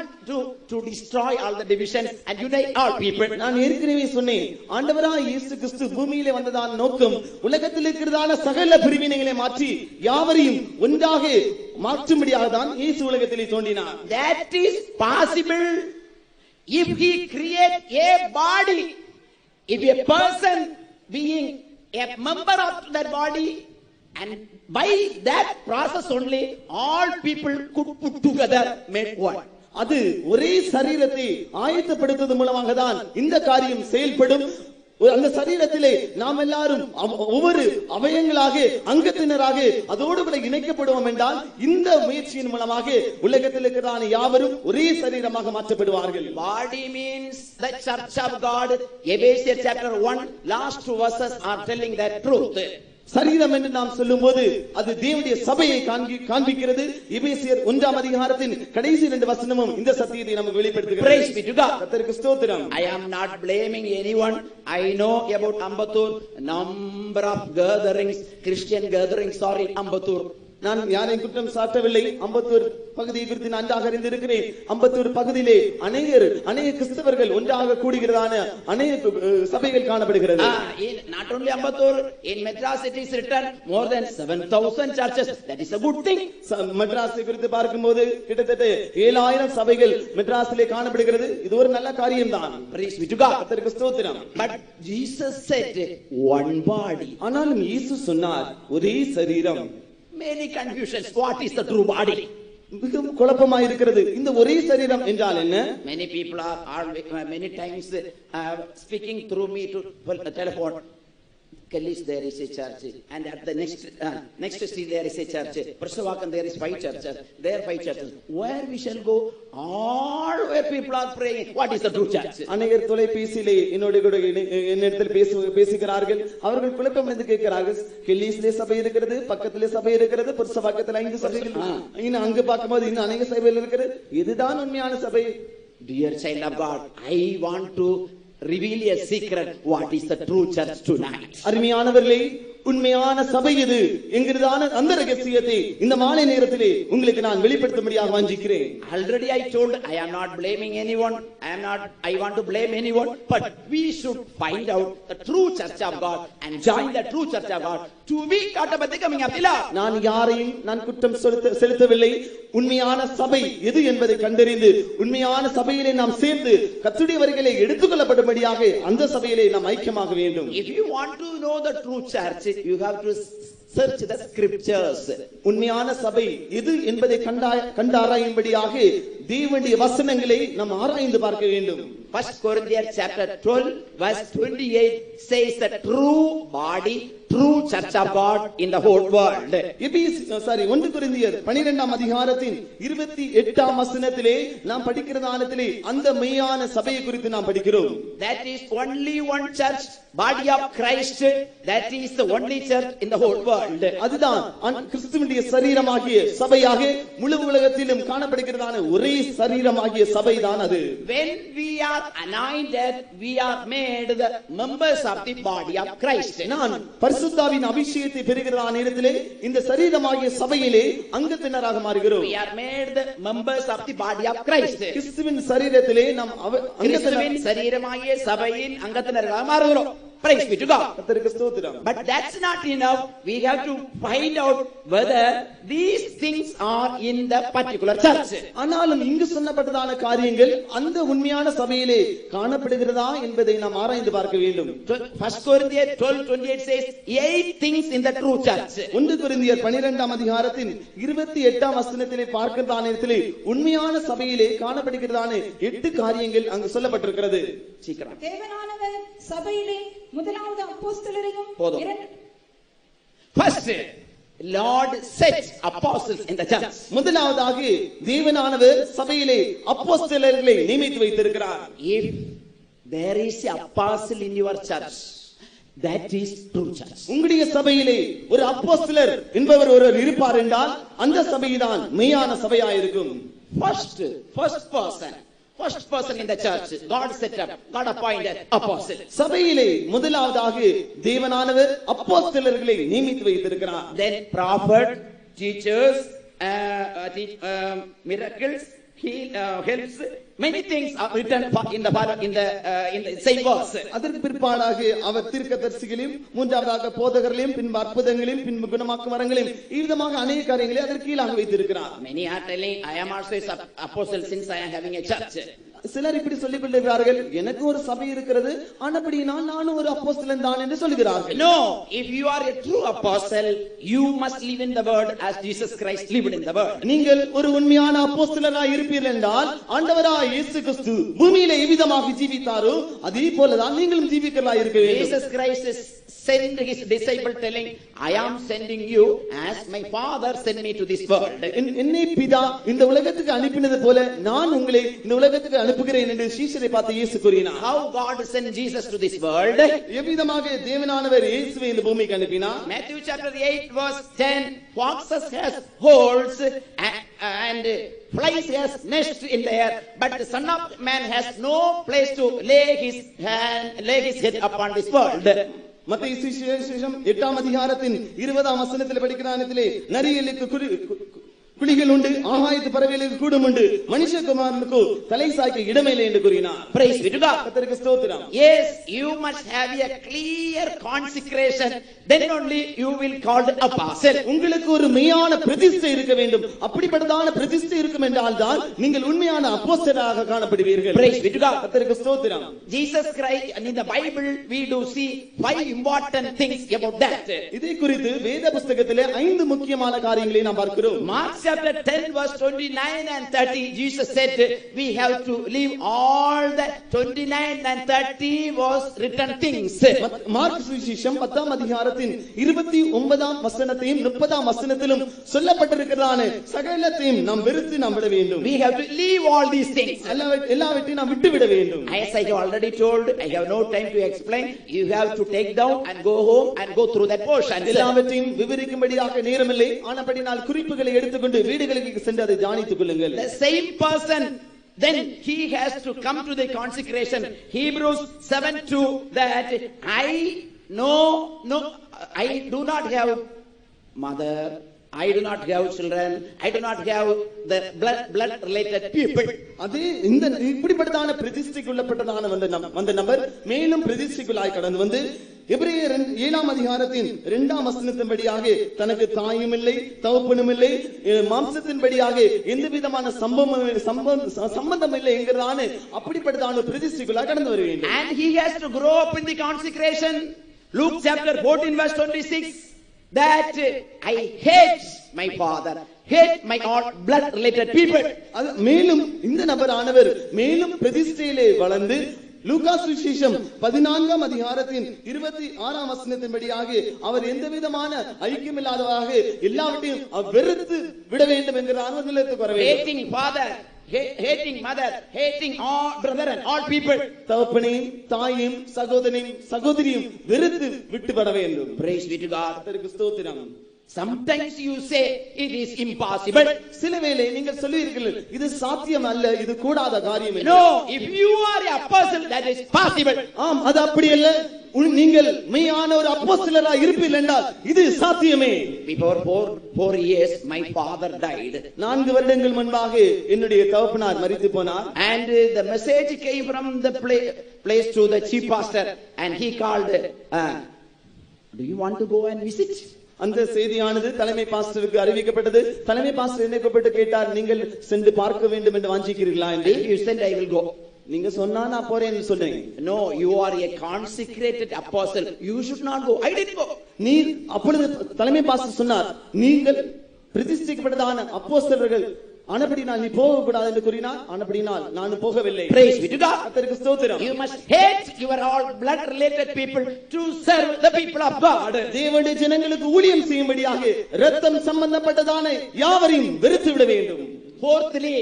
to destroy all the divisions and unite all people. நான் ஏற்கனவே சொன்னேன், ஆண்டவராய் இயேசு கிறிஸ்து பூமியிலே வந்ததான நோக்கம் உலகத்தில் இருக்கிறதான சகல பிரிவினைகளை மாற்றி யாவரையும் ஒன்றாக மாற்றும்படியாக தான் இயேசு உலகத்திலே தோன்றினார். That is possible if he create a body, if a person being a member of that body, and by that process only all people could put together make one. அது ஒரே சரீரத்தை ஆயத்தப்படுத்துவது மூலமாக தான் இந்த காரியம் செயல்படும். அந்த சரீரத்திலே நாம் எல்லாரும் ஒவ்வொரு அவயங்களாக அங்கத்தினராக அதோடு கூட இணைக்கப்படுவோம் என்றால் இந்த முயற்சியின் மூலமாக உலகத்தில் இருக்கிற யாவரும் ஒரே சரீரமாக மாற்றப்படுவார்கள். Body means the church of God. Ephesians chapter 1 last two verses are telling that truth. சரீரம் என்று நாம் சொல்லும்போது அது தேவனுடைய சபையை காண்பிக்கிறது. எபேசியர் 1ஆம் அதிகாரத்தின் கடைசி 2 வசனமும் இந்த சத்தியத்தை நமக்கு வெளிப்படுத்துகிறது. Praise be to God. கர்த்தருக்கு ஸ்தோத்திரம். I am not blaming anyone. I know about Ambattur, number of gatherings, Christian gatherings, sorry, Ambattur. நான் யாரையும் குற்றம் சாட்டவில்லை. அம்பத்தூர் பகுதியை குறித்து நன்றாக அறிந்திருக்கிறேன். அம்பத்தூர் பகுதியிலே அநேக கிறிஸ்தவர்கள் ஒன்றாக கூடுகிறதான அநேக சபைகள் காணப்படுகிறது. Not only Ambattur, in Madras it is written more than 7,000 churches. That is a good thing. மெட்ராஸை குறித்து பார்க்கும்போது கிட்டத்தட்ட 7,000 சபைகள் மெட்ராஸிலே காணப்படுகிறது. இது ஒரு நல்ல காரியம்தான். Praise be to God. கர்த்தருக்கு ஸ்தோத்திரம். But Jesus said one body. ஆனாலும் இயேசு சொன்னார் ஒரே சரீரம். Many confusions. What is the true body? மிகவும் குழப்பமாக இருக்கிறது. இந்த ஒரே சரீரம் என்றால் என்ன? Many people are many times speaking through me to telephone. Kelly's there is a church, and at the next street there is a church. Prasavakan there is 5 churches. There 5 churches. Where we shall go? All where people are praying. What is the true church? அநேகர் தொலைபேசியிலே என்னோட கூட என்னிடத்தில் பேசுகிறார்கள். அவர்கள் குழப்பம் என்று கேட்கிறார்கள். கெல்லிஸ்லே சபை இருக்கிறது, பக்கத்திலே சபை இருக்கிறது, புரசவாக்கத்தில் 5 சபைகள். இன்னும் அங்கு பார்க்கும்போது இன்னும் அநேக சபைகள் இருக்கிறது. இதுதான் உண்மையான சபை. Dear child of God, I want to reveal a secret. What is the true church tonight? அருமையானவர்களே, உண்மையான சபை இது என்கிறதான அந்த ரகசியத்தை இந்த மாலை நேரத்திலே உங்களுக்கு நான் வெளிப்படுத்தும்படியாக வாஞ்சிக்கிறேன். Already I told, I am not blaming anyone. I want to blame anyone, but we should find out the true church of God and join the true church of God to be caught up at the coming of the Lord. நான் யாரையும் குற்றம் செலுத்தவில்லை. உண்மையான சபை எது என்பதை கண்டறிந்து உண்மையான சபையிலே நாம் சேர்ந்து கர்த்தருடைய வருகையிலே எடுத்துக்கொள்ளப்படும்படியாக அந்த சபையிலே நாம் ஐக்கியமாக வேண்டும். If you want to know the true church, you have to search the scriptures. உண்மையான சபை எது என்பதை கண்டாராயும்படியாக தேவனுடைய வசனங்களை நாம் ஆராய்ந்து பார்க்க வேண்டும். 1 Corinthians chapter 12 verse 28 says the true body, true church of God in the whole world. 1 கொரிந்தியர் 12ஆம் அதிகாரத்தின் 28ஆம் வசனத்திலே நாம் படிக்கிறதானத்திலே அந்த மெய்யான சபையை குறித்து நாம் படிக்கிறோம். That is only one church, body of Christ. That is the only church in the whole world. அதுதான் கிறிஸ்துவினுடைய சரீரமாகிய சபையாக முழு உலகத்திலும் காணப்படுகிறதான ஒரே சரீரமாகிய சபைதான் அது. When we are anointed, we are made the members of the body of Christ. நான் பரிசுத்தாவின் அபிஷேகத்தை பெறுகிற நேரத்திலே இந்த சரீரமாகிய சபையிலே அங்கத்தினராக மாறுகிறோம். We are made the members of the body of Christ. கிறிஸ்துவின் சரீரத்திலே நாம் கிறிஸ்துவின் சரீரமாகிய சபையின் அங்கத்தினராக மாறுகிறோம். Praise be to God. கர்த்தருக்கு ஸ்தோத்திரம். But that's not enough. We have to find out whether these things are in the particular church. ஆனாலும் இங்கு சொன்னப்பட்டதான காரியங்கள் அந்த உண்மையான சபையிலே காணப்படுகிறதா என்பதை நாம் ஆராய்ந்து பார்க்க வேண்டும். 1 Corinthians 12:28 says 8 things in the true church. 1 கொரிந்தியர் 12ஆம் அதிகாரத்தின் 28ஆம் வசனத்திலே பார்க்கிறதான இடத்திலே உண்மையான சபையிலே காணப்படுகிறதான 8 காரியங்கள் அங்கு சொல்லப்பட்டிருக்கிறது. சீக்கிரம். தேவனானவர் சபையிலே முதலாவது அப்போஸ்தலரையும் First, Lord set apostles in the church. முதலாவதாக தேவனானவர் சபையிலே அப்போஸ்தலர்களை நியமித்து வைத்திருக்கிறார். If there is an apostle in your church, that is true church. உங்களுடைய சபையிலே ஒரு அப்போஸ்தலர் என்பவர் ஒருவர் இருப்பார் என்றால் அந்த சபைதான் மெய்யான சபையாயிருக்கும். First person in the church, God set up, God appointed apostle. சபையிலே முதலாவதாக தேவனானவர் அப்போஸ்தலர்களை நியமித்து வைத்திருக்கிறார். Then prophet, teachers, miracles, helps, many things are written in the same verse. அதற்கு பிற்பாடாக அவர் தீர்க்கதரிசிகளையும் மூன்றாவதாக போதகர்களையும் பின்பு அற்புதங்களையும் பின்பு குணமாக்கும் வரங்களையும் இவ்விதமாக அநேக காரியங்களை அதற்கு கீழாக வைத்திருக்கிறார். Many are telling, I am also an apostle since I am having a church. சிலர் இப்படி சொல்லிக் கொண்டிருக்கிறார்கள், எனக்கு ஒரு சபை இருக்கிறது, ஆனபடியினால் நானும் ஒரு அப்போஸ்தலன் தான் என்று சொல்கிறார்கள். No, if you are a true apostle, you must live in the word as Jesus Christ lived in the word. நீங்கள் ஒரு உண்மையான அப்போஸ்தலராய் இருப்பீர்கள் என்றால் ஆண்டவராய் இயேசு கிறிஸ்து பூமியிலே எவ்விதமாக ஜீவித்தாரோ அதே போலதான் நீங்களும் ஜீவிக்கலாய் இருக்க வேண்டும். Jesus Christ sent his disciple telling, I am sending you as my father sent me to this world. என்னை பிதா இந்த உலகத்துக்கு அனுப்பினது போல நான் உங்களை இந்த உலகத்துக்கு அனுப்புகிறேன் என்று சீஷரை பார்த்து இயேசு கூறினார். How God sent Jesus to this world? எவ்விதமாக தேவனானவர் இயேசுவை இந்த பூமிக்கு அனுப்பினார். Matthew chapter 8 verse 10, foxes has holes and flies has nest in there, but the Son of Man has no place to lay his head upon this world. மத்தேயு சுவிசேஷம் 8ஆம் அதிகாரத்தின் 20ஆம் வசனத்தில் படிக்கிறானத்திலே நரியலுக்கு குழிகள் உண்டு, ஆகாயத்து பறவைகளுக்கு கூடும் உண்டு, மனுஷகுமாரனுக்கு தலை சாய்க்க இடமில்லை என்று கூறினார். Praise be to God. கர்த்தருக்கு ஸ்தோத்திரம். Yes, you must have a clear consecration, then only you will called apostle. உங்களுக்கு ஒரு மெய்யான பிரதிஷ்டை இருக்க வேண்டும். அப்படிப்பட்டதான பிரதிஷ்டை இருக்கும் என்றால் தான் நீங்கள் உண்மையான அப்போஸ்தலராக காணப்படுவீர்கள். Praise be to God. கர்த்தருக்கு ஸ்தோத்திரம். Jesus Christ, and in the Bible we do see 5 important things about that. இதை குறித்து வேத புத்தகத்திலே 5 முக்கியமான காரியங்களை நாம் பார்க்கிறோம். Mark chapter 10 verse 29 and 30, Jesus said we have to leave all the 29 and 30 was written things. Mark சுவிசேஷம் 10ஆம் அதிகாரத்தின் 29ஆம் வசனத்தையும் 30ஆம் வசனத்திலும் சொல்லப்பட்டிருக்கிறதான சகலத்தையும் நாம் வெறுத்து நாம் விட வேண்டும். We have to leave all these things. எல்லாவற்றையும் நாம் விட்டு விட வேண்டும். As I have already told, I have no time to explain. You have to take down and go home and go through that portion. எல்லாவற்றையும் விவரிக்கும்படியாக நேரமில்லை, ஆனபடியால் குறிப்புகளை எடுத்துக்கொண்டு வீடுகளுக்கு சென்று அதை தியானித்துக் கொள்ளுங்கள். The same person, then he has to come to the consecration. Hebrews 7:2, that I do not have mother, I do not have children, I do not have the blood related people. அதே இந்த இப்படிப்பட்டதான பிரதிஷ்டைக்குள்ளப்பட்டதான வந்த நபர் மேலும் பிரதிஷ்டைக்குள்ளாய் கடந்து வந்து எபிரேயர் 7ஆம் அதிகாரத்தின் 2ஆம் வசனத்தின்படியாக தனக்கு தாயும் இல்லை தகப்பனும் இல்லை மாம்சத்தின்படியாக எந்த விதமான சம்பந்தம் இல்லை என்கிறதான அப்படிப்பட்டதான பிரதிஷ்டைக்குள்ளாய் கடந்து வர வேண்டும். And he has to grow up in the consecration. Luke chapter 14 verse 26, that I hate my father, hate my all blood related people. மேலும் இந்த நபரானவர் மேலும் பிரதிஷ்டையிலே வளர்ந்து லூக்கா சுவிசேஷம் 14ஆம் அதிகாரத்தின் 26ஆம் வசனத்தின்படியாக அவர் எந்த விதமான ஐக்கியமில்லாதவராக எல்லாவற்றையும் வெறுத்து விட வேண்டும் என்கிற நிலையத்துக்கு வர வேண்டும். Hating father, hating mother, hating all brother and all people. தகப்பனையும் தாயையும் சகோதரனையும் சகோதரியும் வெறுத்து விட்டு விட வேண்டும். Praise be to God. கர்த்தருக்கு ஸ்தோத்திரம். Sometimes you say it is impossible. சில வேளை நீங்கள் சொல்லுவீர்கள் இது சாத்தியம் அல்ல, இது கூடாத காரியம். No, if you are a apostle, that is possible. ஆம், அது அப்படி அல்ல. நீங்கள் மெய்யான ஒரு அப்போஸ்தலராய் இருப்பீர்கள் என்றால் இது சாத்தியமே. Before 4 years my father died. 4 வருடங்கள் முன்பாக என்னுடைய தகப்பனார் மரித்து போனார். And the message came from the place to the chief pastor, and he called, do you want to go and visit? அந்த செய்தியானது தலைமை பாஸ்டருக்கு அறிவிக்கப்பட்டது. தலைமை பாஸ்டர் என்னை கூப்பிட்டு கேட்டார், நீங்கள் சென்று பார்க்க வேண்டும் என்று வாஞ்சிக்கிறீர்களா என்று. If you said, I will go. நீங்க சொன்னா நான் போறேன்னு சொன்னேன். No, you are a consecrated apostle. You should not go. I didn't go. நீ அப்பொழுது தலைமை பாஸ்டர் சொன்னார், நீங்கள் பிரதிஷ்டைக்கப்பட்டதான அப்போஸ்தலர்கள் ஆனபடினால் நீ போக கூடாது என்று கூறினார். ஆனபடினால் நான் போகவில்லை. Praise be to God. கர்த்தருக்கு ஸ்தோத்திரம். You must hate your all blood related people to serve the people of God. தேவனுடைய ஜனங்களுக்கு ஊழியம் செய்யும்படியாக இரத்தம் சம்பந்தப்பட்டதான யாவரையும் வெறுத்து விட வேண்டும். Fourthly,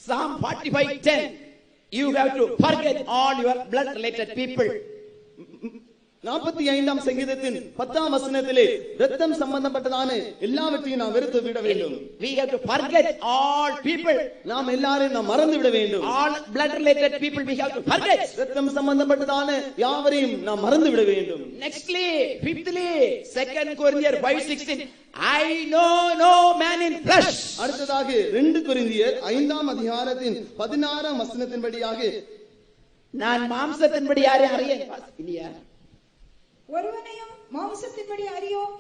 Psalm 45:10, you have to forget all your blood related people. 45ஆம் சங்கீதத்தின் 10ஆம் வசனத்திலே இரத்தம் சம்பந்தப்பட்டதான எல்லாவற்றையும் நாம் வெறுத்து விட வேண்டும். We have to forget all people. நாம் எல்லாரையும் நாம் மறந்து விட வேண்டும். All blood related people we have to forget. இரத்தம் சம்பந்தப்பட்டதான யாவரையும் நாம் மறந்து விட வேண்டும். Nextly, fifthly, 2 Corinthians 5:16, I know no man in flesh. அடுத்ததாக 2 கொரிந்தியர் 5ஆம் அதிகாரத்தின் 16ஆம் வசனத்தின்படியாக நான் மாம்சத்தின்படி யாரை அறியேன் இல்லையா? ஒருவனையும் மாம்சத்தின்படி அறியோம்.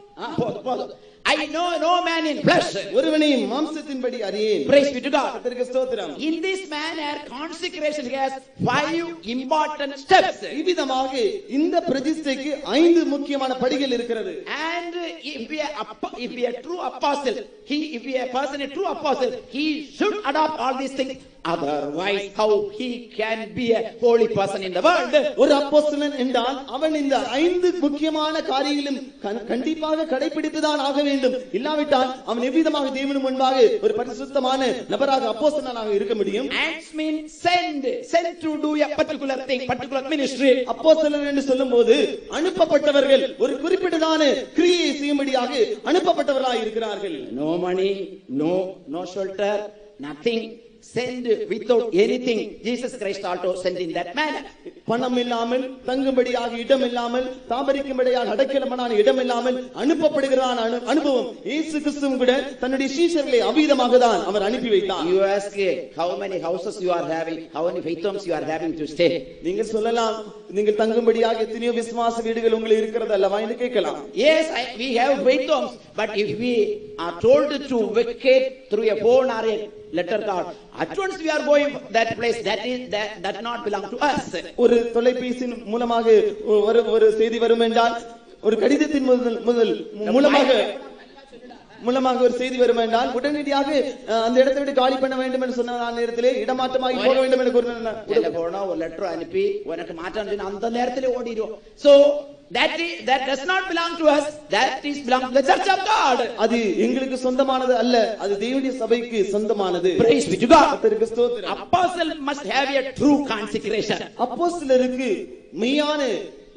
போதும். I know no man in flesh. ஒருவனையும் மாம்சத்தின்படி அறியேன். Praise be to God. கர்த்தருக்கு ஸ்தோத்திரம். In this manner consecration has 5 important steps. இவ்விதமாக இந்த பிரதிஷ்டைக்கு 5 முக்கியமான படிகள் இருக்கிறது. And if we are true apostle, if we are a person a true apostle, he should adopt all these things. Otherwise how he can be a holy person in the world? ஒரு அப்போஸ்தலன் என்றால் அவன் இந்த 5 முக்கியமான காரியங்களும் கண்டிப்பாக கடைபிடித்துதான் ஆக வேண்டும். இல்லாவிட்டால் அவன் எவ்விதமாக தேவனுக்கு முன்பாக ஒரு பரிசுத்தமான நபராக அப்போஸ்தலனாக இருக்க முடியும்? Acts means sent to do a particular thing, particular ministry. அப்போஸ்தலர் என்று சொல்லும்போது அனுப்பப்பட்டவர்கள் ஒரு குறிப்பிட்டதான கிரியையை செய்யும்படியாக அனுப்பப்பட்டவர்களாக இருக்கிறார்கள். No money, no shelter, nothing. Send without anything. Jesus Christ also sent in that manner. பணம் இல்லாமல், தங்கும்படியாக இடம் இல்லாமல், தாபரிக்கும்படியாக அடைக்கலமான இடம் இல்லாமல் அனுப்பப்படுகிறான் அனுபவம். இயேசு கிறிஸ்துவும் கூட தன்னுடைய சீஷர்களை அவ்விதமாக தான் அவர் அனுப்பி வைத்தார். You ask how many houses you are having, how many faith homes you are having to stay. நீங்கள் சொல்லலாம், நீங்கள் தங்கும்படியாக எத்தனையோ விசுவாச வீடுகள் உங்களுக்கு இருக்கிறது அல்லவா என்று கேட்கலாம். Yes, we have faith homes, but if we are told to vacate through a phone or a letter card, at once we are going that place, that not belong to us. ஒரு தொலைபேசியின் மூலமாக ஒரு செய்தி வரும் என்றால், ஒரு கடிதத்தின் மூலமாக ஒரு செய்தி வரும் என்றால் உடனடியாக அந்த இடத்தை விட்டு காலி பண்ண வேண்டும் என்று சொன்ன நேரத்திலே இடமாற்றமாகி போக வேண்டும் என்று கூறினார். ஒரு லெட்டர் அனுப்பி உனக்கு மாற்றம் அந்த நேரத்திலே ஓடிடும். So that does not belong to us, that is belong to the church of God. அது எங்களுக்கு சொந்தமானது அல்ல, அது தேவனுடைய சபைக்கு சொந்தமானது. Praise be to God. கர்த்தருக்கு ஸ்தோத்திரம். Apostle must have a true consecration. அப்போஸ்தலருக்கு மெய்யான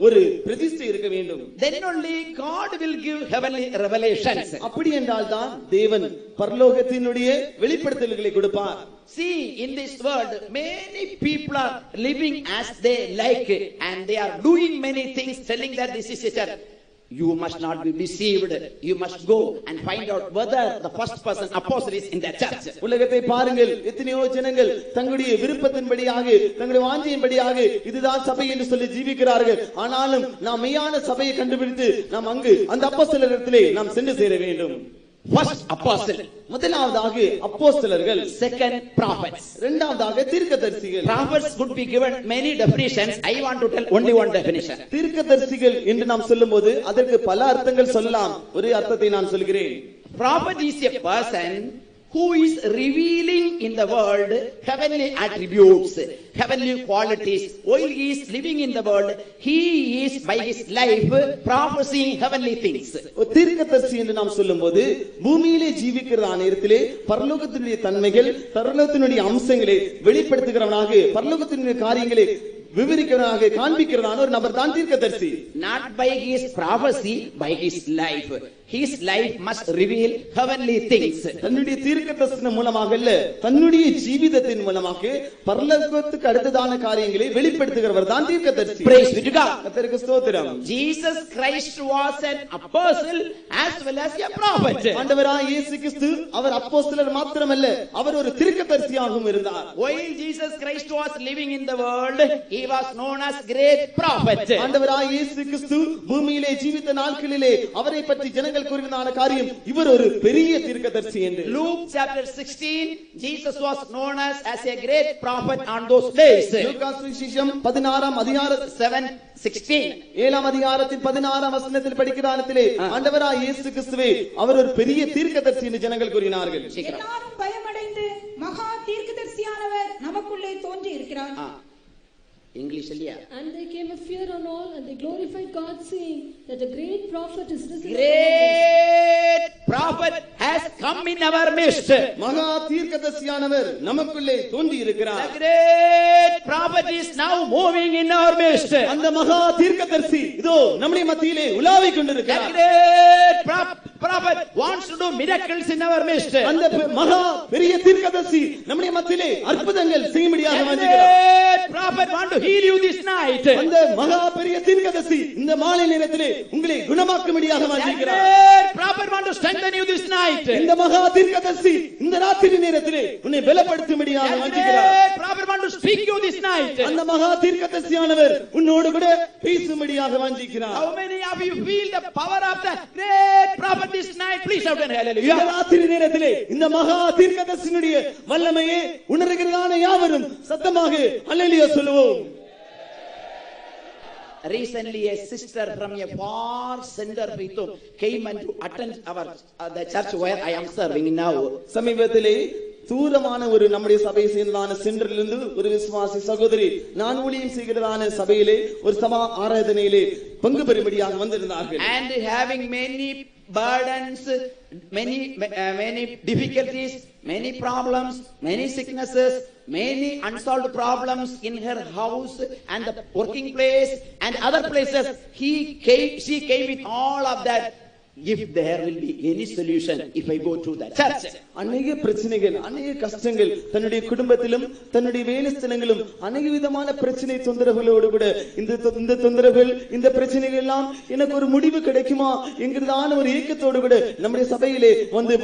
ஒரு பிரதிஷ்டை இருக்க வேண்டும். Then only God will give heavenly revelations. அப்படி என்றால் தான் தேவன் பரலோகத்தினுடைய வெளிப்படுத்தல்களை கொடுப்பார். See, in this world many people are living as they like and they are doing many things telling that this is a church. You must not be deceived. You must go and find out whether the first person apostle is in that church. உலகத்தை பாருங்கள், எத்தனையோ ஜனங்கள் தங்களுடைய விருப்பத்தின்படியாக, தங்களுடைய வாஞ்சையின்படியாக இதுதான் சபை என்று சொல்லி ஜீவிக்கிறார்கள். ஆனாலும் நாம் மெய்யான சபையை கண்டுபிடித்து நாம் அங்கு அந்த அப்போஸ்தலரிடத்திலே நாம் சென்று சேர வேண்டும். First apostle, முதலாவதாக அப்போஸ்தலர்கள், second prophets, இரண்டாவதாக தீர்க்கதரிசிகள். prophets could be given many definitions. I want to tell only one definition. தீர்க்கதரிசிகள் என்று நாம் சொல்லும்போது அதற்கு பல அர்த்தங்கள் சொல்லலாம். ஒரே அர்த்தத்தை நான் சொல்கிறேன். Prophet is a person who is revealing in the world heavenly attributes, heavenly qualities. While he is living in the world, he is by his life prophesying heavenly things. தீர்க்கதரிசி என்று நாம் சொல்லும்போது பூமியிலே ஜீவிக்கிற நேரத்திலே பரலோகத்தினுடைய தன்மைகள், பரலோகத்தினுடைய அம்சங்களை வெளிப்படுத்துகிறவனாக, பரலோகத்தினுடைய காரியங்களை விவரிக்கிறவனாக, காண்பிக்கிறதான ஒரு நபர் தான் தீர்க்கதரிசி. Not by his prophecy, by his life. His life must reveal heavenly things. தன்னுடைய தீர்க்கதரிசனம் மூலமாக அல்ல, தன்னுடைய ஜீவிதத்தின் மூலமாக பரலோகத்துக்கு அடுத்ததான காரியங்களை வெளிப்படுத்துகிறவர் தான் தீர்க்கதரிசி. Praise be to God. கர்த்தருக்கு ஸ்தோத்திரம். Jesus Christ was an apostle as well as a prophet. ஆண்டவராகிய இயேசு கிறிஸ்து அவர் அப்போஸ்தலர் மாத்திரமல்ல, அவர் ஒரு தீர்க்கதரிசியாகவும் இருந்தார். While Jesus Christ was living in the world, he he was known as great prophet. ஆண்டவராய் இயேசு கிறிஸ்து பூமியிலே ஜீவித்த நாட்களிலே அவரை பற்றி ஜனங்கள் கூறினான காரியம் இவர் ஒரு பெரிய தீர்க்கதரிசி என்று. Luke chapter 16, Jesus was known as a great prophet on those days. லூக்கா சுவிசேஷம் 16ஆம் அதிகாரம் 7:16. 7ஆம் அதிகாரத்தின் 16ஆம் வசனத்தில் படிக்கிறதானத்திலே ஆண்டவராய் இயேசு கிறிஸ்துவே அவர் ஒரு பெரிய தீர்க்கதரிசி என்று ஜனங்கள் கூறினார்கள். எல்லாரும் பயமடைந்து மகா தீர்க்கதரிசியானவர் நமக்குள்ளே தோன்றி இருக்கிறார். English இல்லையா? And there came a fear on all, and they glorified God, saying that a great prophet is risen. Great prophet has come in our midst. மகா தீர்க்கதரிசியானவர் நமக்குள்ளே தோன்றி இருக்கிறார். The great prophet is now moving in our midst. அந்த மகா தீர்க்கதரிசி இதோ நம்முடைய மத்தியிலே உலாவிக் கொண்டிருக்கிறார். The great prophet wants to do miracles in our midst. அந்த மகா பெரிய தீர்க்கதரிசி நம்முடைய மத்தியிலே அற்புதங்கள் செய்யும்படியாக The வந்திருக்கிறார். great prophet want to heal you this night. அந்த மகா பெரிய தீர்க்கதரிசி இந்த மாலை நேரத்திலே உங்களை குணமாக்கும்படியாக The வந்திருக்கிறார். great prophet want to strengthen you this night. இந்த மகா தீர்க்கதரிசி இந்த ராத்திரி நேரத்திலே உன்னை பலப்படுத்தும்படியாக The வந்திருக்கிறார். great prophet want to speak you this night. அந்த மகா தீர்க்கதரிசியானவர் உன்னோடு கூட பேசும்படியாக வந்திருக்கிறார். How many of you feel the power of the great prophet this night? Please shout and இந்த hallelujah. ராத்திரி நேரத்திலே இந்த மகா தீர்க்கதரிசியினுடைய வல்லமையை உணர்கிறதான யாவரும் சத்தமாக அல்லேலூயா சொல்லுவோம். Recently, a sister from a far center came and to attend the church where I am serving now. சமீபத்திலே தூரமான ஒரு நம்முடைய சபையை சேர்ந்ததான சென்றிலிருந்து ஒரு விசுவாசி சகோதரி நான் ஊழியம் செய்கிறதான சபையிலே ஒரு சபா ஆராதனையிலே பங்கு பெறும்படியாக வந்திருந்தார்கள். And having many burdens, many difficulties, many problems, many sicknesses, many unsolved problems in her house and the working place and other places. She came with all of that. If there will be any solution, if I go to the church. அநேக பிரச்சனைகள், அநேக கஷ்டங்கள் தன்னுடைய குடும்பத்திலும் தன்னுடைய வேலைஸ்தலங்களும் அநேக விதமான பிரச்சனை தொந்தரவுகளோடு கூட இந்த தொந்தரவுகள் இந்த பிரச்சனைகள் எல்லாம் எனக்கு ஒரு முடிவு கிடைக்குமா என்கிறதான ஒரு ஏக்கத்தோடு கூட நம்முடைய சபையிலே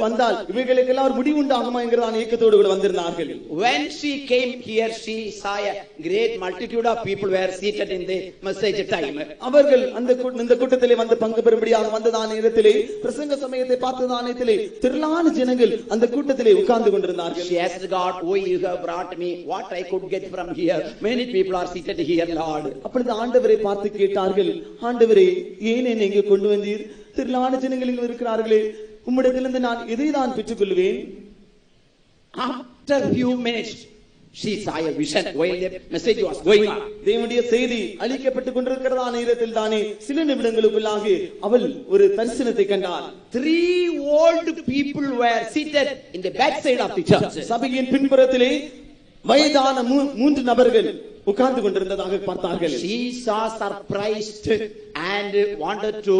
வந்தால் இவைகளுக்கெல்லாம் ஒரு முடிவு உண்டாகுமா என்கிறதான ஏக்கத்தோடு கூட வந்திருந்தார்கள். When she came here, she saw a great multitude of people were seated in the message time. அவர்கள் இந்த கூட்டத்திலே வந்து பங்கு பெறும்படியாக வந்ததான நேரத்திலே பிரசங்க சமயத்தை பார்த்ததான நேரத்திலே திரளான ஜனங்கள் அந்த கூட்டத்திலே உட்கார்ந்து கொண்டிருந்தார்கள். She asked God, "Why you have brought me? What I could get from here? Many people are seated here, Lord." அப்பொழுது ஆண்டவரை பார்த்து கேட்டார்கள், ஆண்டவரே ஏன் என்னை இங்கே கொண்டு வந்தீர்? திரளான ஜனங்கள் இங்கு இருக்கிறார்களே, உம்மிடத்திலிருந்து நான் எதை தான் பெற்றுக்கொள்வேன்? After few minutes, she saw a vision while the message was going on. தேவனுடைய செய்தி அளிக்கப்பட்டுக் கொண்டிருக்கிறதான நேரத்தில் தானே சில நிமிடங்களுக்குள்ளாக அவள் ஒரு தரிசனத்தை கண்டாள். 3 old people were seated in the backside of the church. சபையின் பின்புறத்திலே வயதான 3 நபர்கள் உட்கார்ந்து கொண்டிருந்ததாக பார்த்தார்கள். She saw surprised and wanted to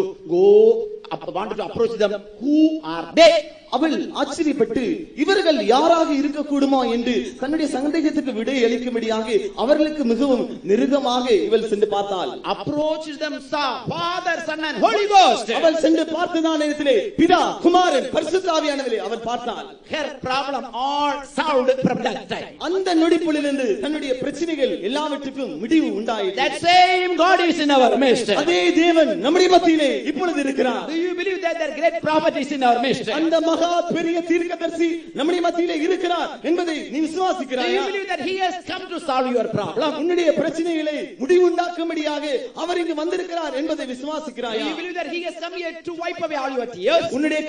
approach them. Who are they? அவள் ஆச்சரியப்பட்டு இவர்கள் யாராக இருக்கக்கூடுமா என்று தன்னுடைய சந்தேகத்துக்கு விடை அளிக்கும்படியாக அவர்களுக்கு மிகவும் நெருக்கமாக இவள் சென்று பார்த்தாள். Approached them, saw Father, Son and Holy Ghost. அவள் சென்று பார்த்ததான நேரத்திலே பிதா, குமாரன், பரிசுத்த ஆவியானவரை அவள் பார்த்தாள். Her problem all solved from that time. அந்த நொடிப்பொழுதிலிருந்து தன்னுடைய பிரச்சனைகள் எல்லாவற்றுக்கும் முடிவு உண்டாயிற்று. That same God is in our midst. அதே தேவன் நம்முடைய மத்தியிலே இப்பொழுது இருக்கிறார். Do you believe that the great prophet is in our midst? அந்த மகா பெரிய தீர்க்கதரிசி நம்முடைய மத்தியிலே இருக்கிறார் என்பதை நீ Do விசுவாசிக்கிறாயா? you believe that he has come to solve your problem? உன்னுடைய பிரச்சனைகளை முடிவு உண்டாக்கும்படியாக அவர் இங்கு வந்திருக்கிறார் என்பதை Do விசுவாசிக்கிறாயா? you believe that he has come here to wipe away all your tears? உன்னுடைய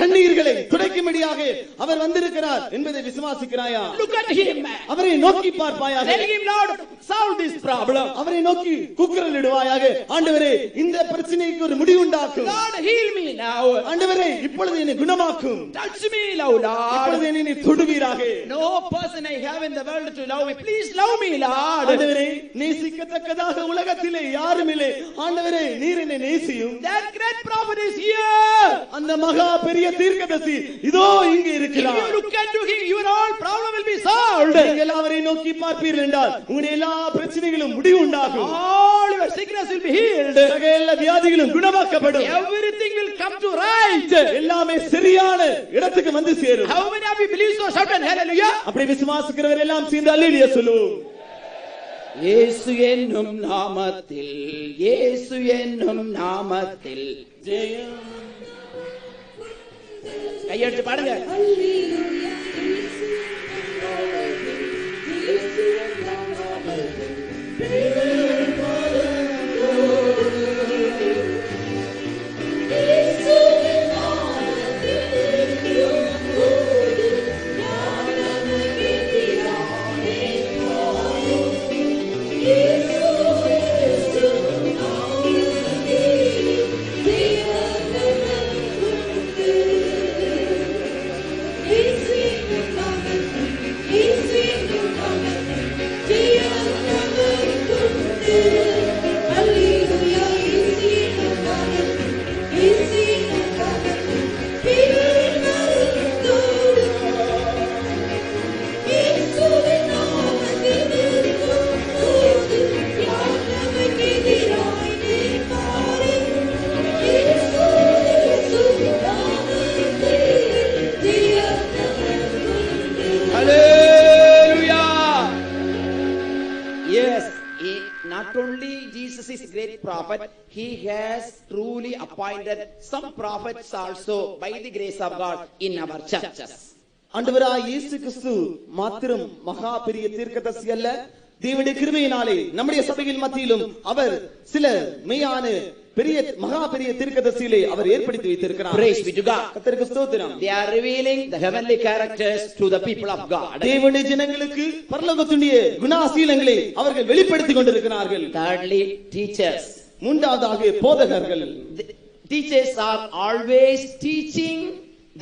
கண்ணீர்களை துடைக்கும்படியாக அவர் வந்திருக்கிறார் என்பதை விசுவாசிக்கிறாயா? Look at him. அவரை நோக்கி பார்ப்பாயாக. Tell him, Lord, solve this problem. அவரை நோக்கி கூக்குரலிடுவாயாக. ஆண்டவரே இந்த பிரச்சனைக்கு ஒரு முடிவு உண்டாக்கும். Lord, heal me now. ஆண்டவரே இப்பொழுது என்னை குணமாக்கும். Touch me, Lord. இப்பொழுது என்னை தொடுவீராக. No person I have in the world to love me. Please love me, Lord. ஆண்டவரே நேசிக்கத்தக்கதாக உலகத்திலே யாரும் இல்லை. ஆண்டவரே நீர் என்னை நேசியும். That great prophet is here. அந்த மகா பெரிய தீர்க்கதரிசி இதோ இங்கே If இருக்கிறார். you look into him, your all problem will be solved. நீங்கள் அவரை நோக்கி பார்ப்பீர்கள் என்றால் உங்களுடைய எல்லா பிரச்சனைகளும் முடிவு உண்டாகும். All your sickness will be healed. சகல வியாதிகளும் குணமாக்கப்படும். Everything will come to right. எல்லாமே சரியான இடத்துக்கு வந்து சேரும். How many of you believe so? Shout and hallelujah. அப்படி விசுவாசிக்கிறவர் எல்லாம் சேர்ந்து அல்லேலூயா சொல்லுவோம். இயேசு என்னும் நாமத்தில், இயேசு என்னும் நாமத்தில் ஜெயம். கையெழுத்து பாடுங்க. Not only Jesus is great prophet, he has truly appointed some prophets also by the grace of God in our churches. ஆண்டவராய் இயேசு கிறிஸ்து மாத்திரம் மகா பெரிய தீர்க்கதரிசி அல்ல, தேவனுடைய கிருபையினாலே நம்முடைய சபையின் மத்தியிலும் அவர் சில மெய்யான பெரிய மகா பெரிய தீர்க்கதரிசிகளை அவர் ஏற்படுத்தி வைத்திருக்கிறார். Praise be to God. கர்த்தருக்கு ஸ்தோத்திரம். They are revealing the heavenly characters to the people of God. தேவனுடைய ஜனங்களுக்கு பரலோகத்துடைய குணாசீலங்களை அவர்கள் வெளிப்படுத்திக் கொண்டிருக்கிறார்கள். Thirdly, teachers. மூன்றாவதாக போதகர்கள். The teachers are always teaching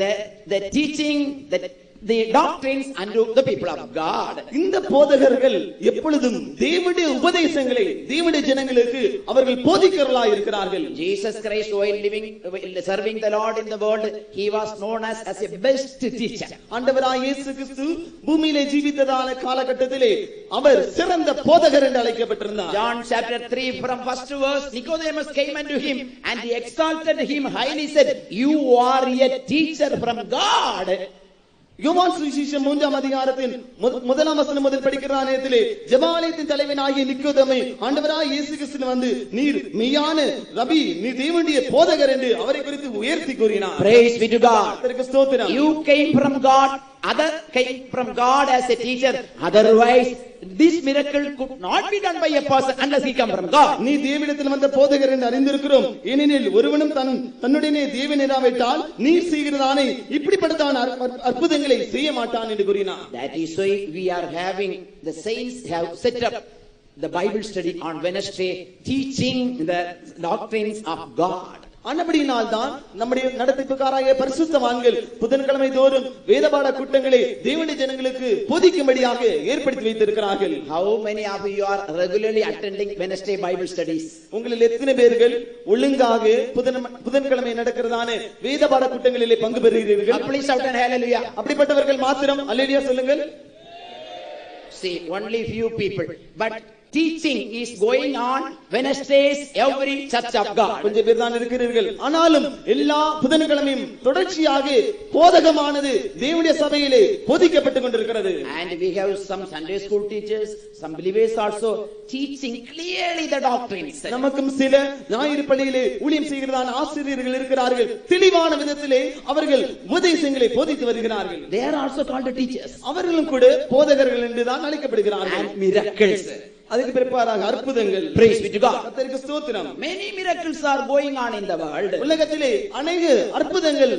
the teaching that the doctrines unto the people of God. இந்த போதகர்கள் எப்பொழுதும் தேவனுடைய உபதேசங்களை தேவனுடைய ஜனங்களுக்கு அவர்கள் போதிக்கிறவர்களாய் இருக்கிறார்கள். Jesus Christ, while living, serving the Lord in the world, he was known as a best teacher. ஆண்டவராய் இயேசு கிறிஸ்து பூமியிலே ஜீவித்ததான காலகட்டத்திலே அவர் சிறந்த போதகர் என்று அழைக்கப்பட்டிருந்தார். John chapter 3 from first verse, Nicodemus came unto him and he exalted him highly, said, "You are a teacher from God." யோவான் சுவிசேஷம் 3ஆம் அதிகாரத்தின் முதலாம் வசனம் முதல் படிக்கிற நேரத்திலே ஜெபாலயத்தின் தலைவனாகிய நிக்கோதேமை ஆண்டவராய் இயேசு கிறிஸ்து வந்து, நீர் மெய்யான ரபி, நீ தேவனுடைய போதகர் என்று அவரை குறித்து உயர்த்தி கூறினார். Praise be to God. கர்த்தருக்கு ஸ்தோத்திரம். You came from God, other came from God as a teacher. Otherwise this miracle could not be done by a person unless he come from God. நீ தேவனிடத்தில் வந்த போதகர் என்று அறிந்திருக்கிறோம். ஏனெனில் ஒருவனும் தன்னுடனே தேவனிராவிட்டால் நீர் செய்கிறதானே இப்படிப்பட்டதான அற்புதங்களை செய்ய மாட்டான் என்று கூறினார். That is why we are having, the saints have set up the Bible study on Wednesday, teaching the doctrines of God. அன்னபடியினால் தான் நம்முடைய நடத்திப்புக்காராகிய பரிசுத்தவான்கள் புதன்கிழமை தோறும் வேதபாட கூட்டங்களை தேவனுடைய ஜனங்களுக்கு போதிக்கும்படியாக ஏற்படுத்தி வைத்திருக்கிறார்கள். How many of you are regularly attending Wednesday Bible studies? உங்களில் எத்தனை பேர்கள் ஒழுங்காக புதன்கிழமை நடக்கிறதான வேதபாட கூட்டங்களிலே பங்கு பெறுகிறீர்கள்? Please shout and hallelujah. அப்படிப்பட்டவர்கள் மாத்திரம் அல்லேலூயா சொல்லுங்கள். See, only few people, but teaching is going on Wednesdays every church of God. கொஞ்சம் பேர் தான் இருக்கிறீர்கள். ஆனாலும் எல்லா புதன்கிழமையும் தொடர்ச்சியாக போதகமானது தேவனுடைய சபையிலே போதிக்கப்பட்டு கொண்டிருக்கிறது. And we have some Sunday school teachers, some believers also teaching clearly the doctrines. நமக்கும் சில ஞாயிறு பள்ளியிலே ஊழியம் செய்கிறதான ஆசிரியர்கள் இருக்கிறார்கள். தெளிவான விதத்திலே அவர்கள் உபதேசங்களை போதித்து வருகிறார்கள். They are also called the teachers. அவர்களும் கூட போதகர்கள் என்று தான் அழைக்கப்படுகிறார்கள். And miracles. அதுக்கு பிற்பாடாக அற்புதங்கள். Praise be to God. கர்த்தருக்கு ஸ்தோத்திரம். Many miracles are going on in the world. உலகத்திலே अनेक அற்புதங்கள்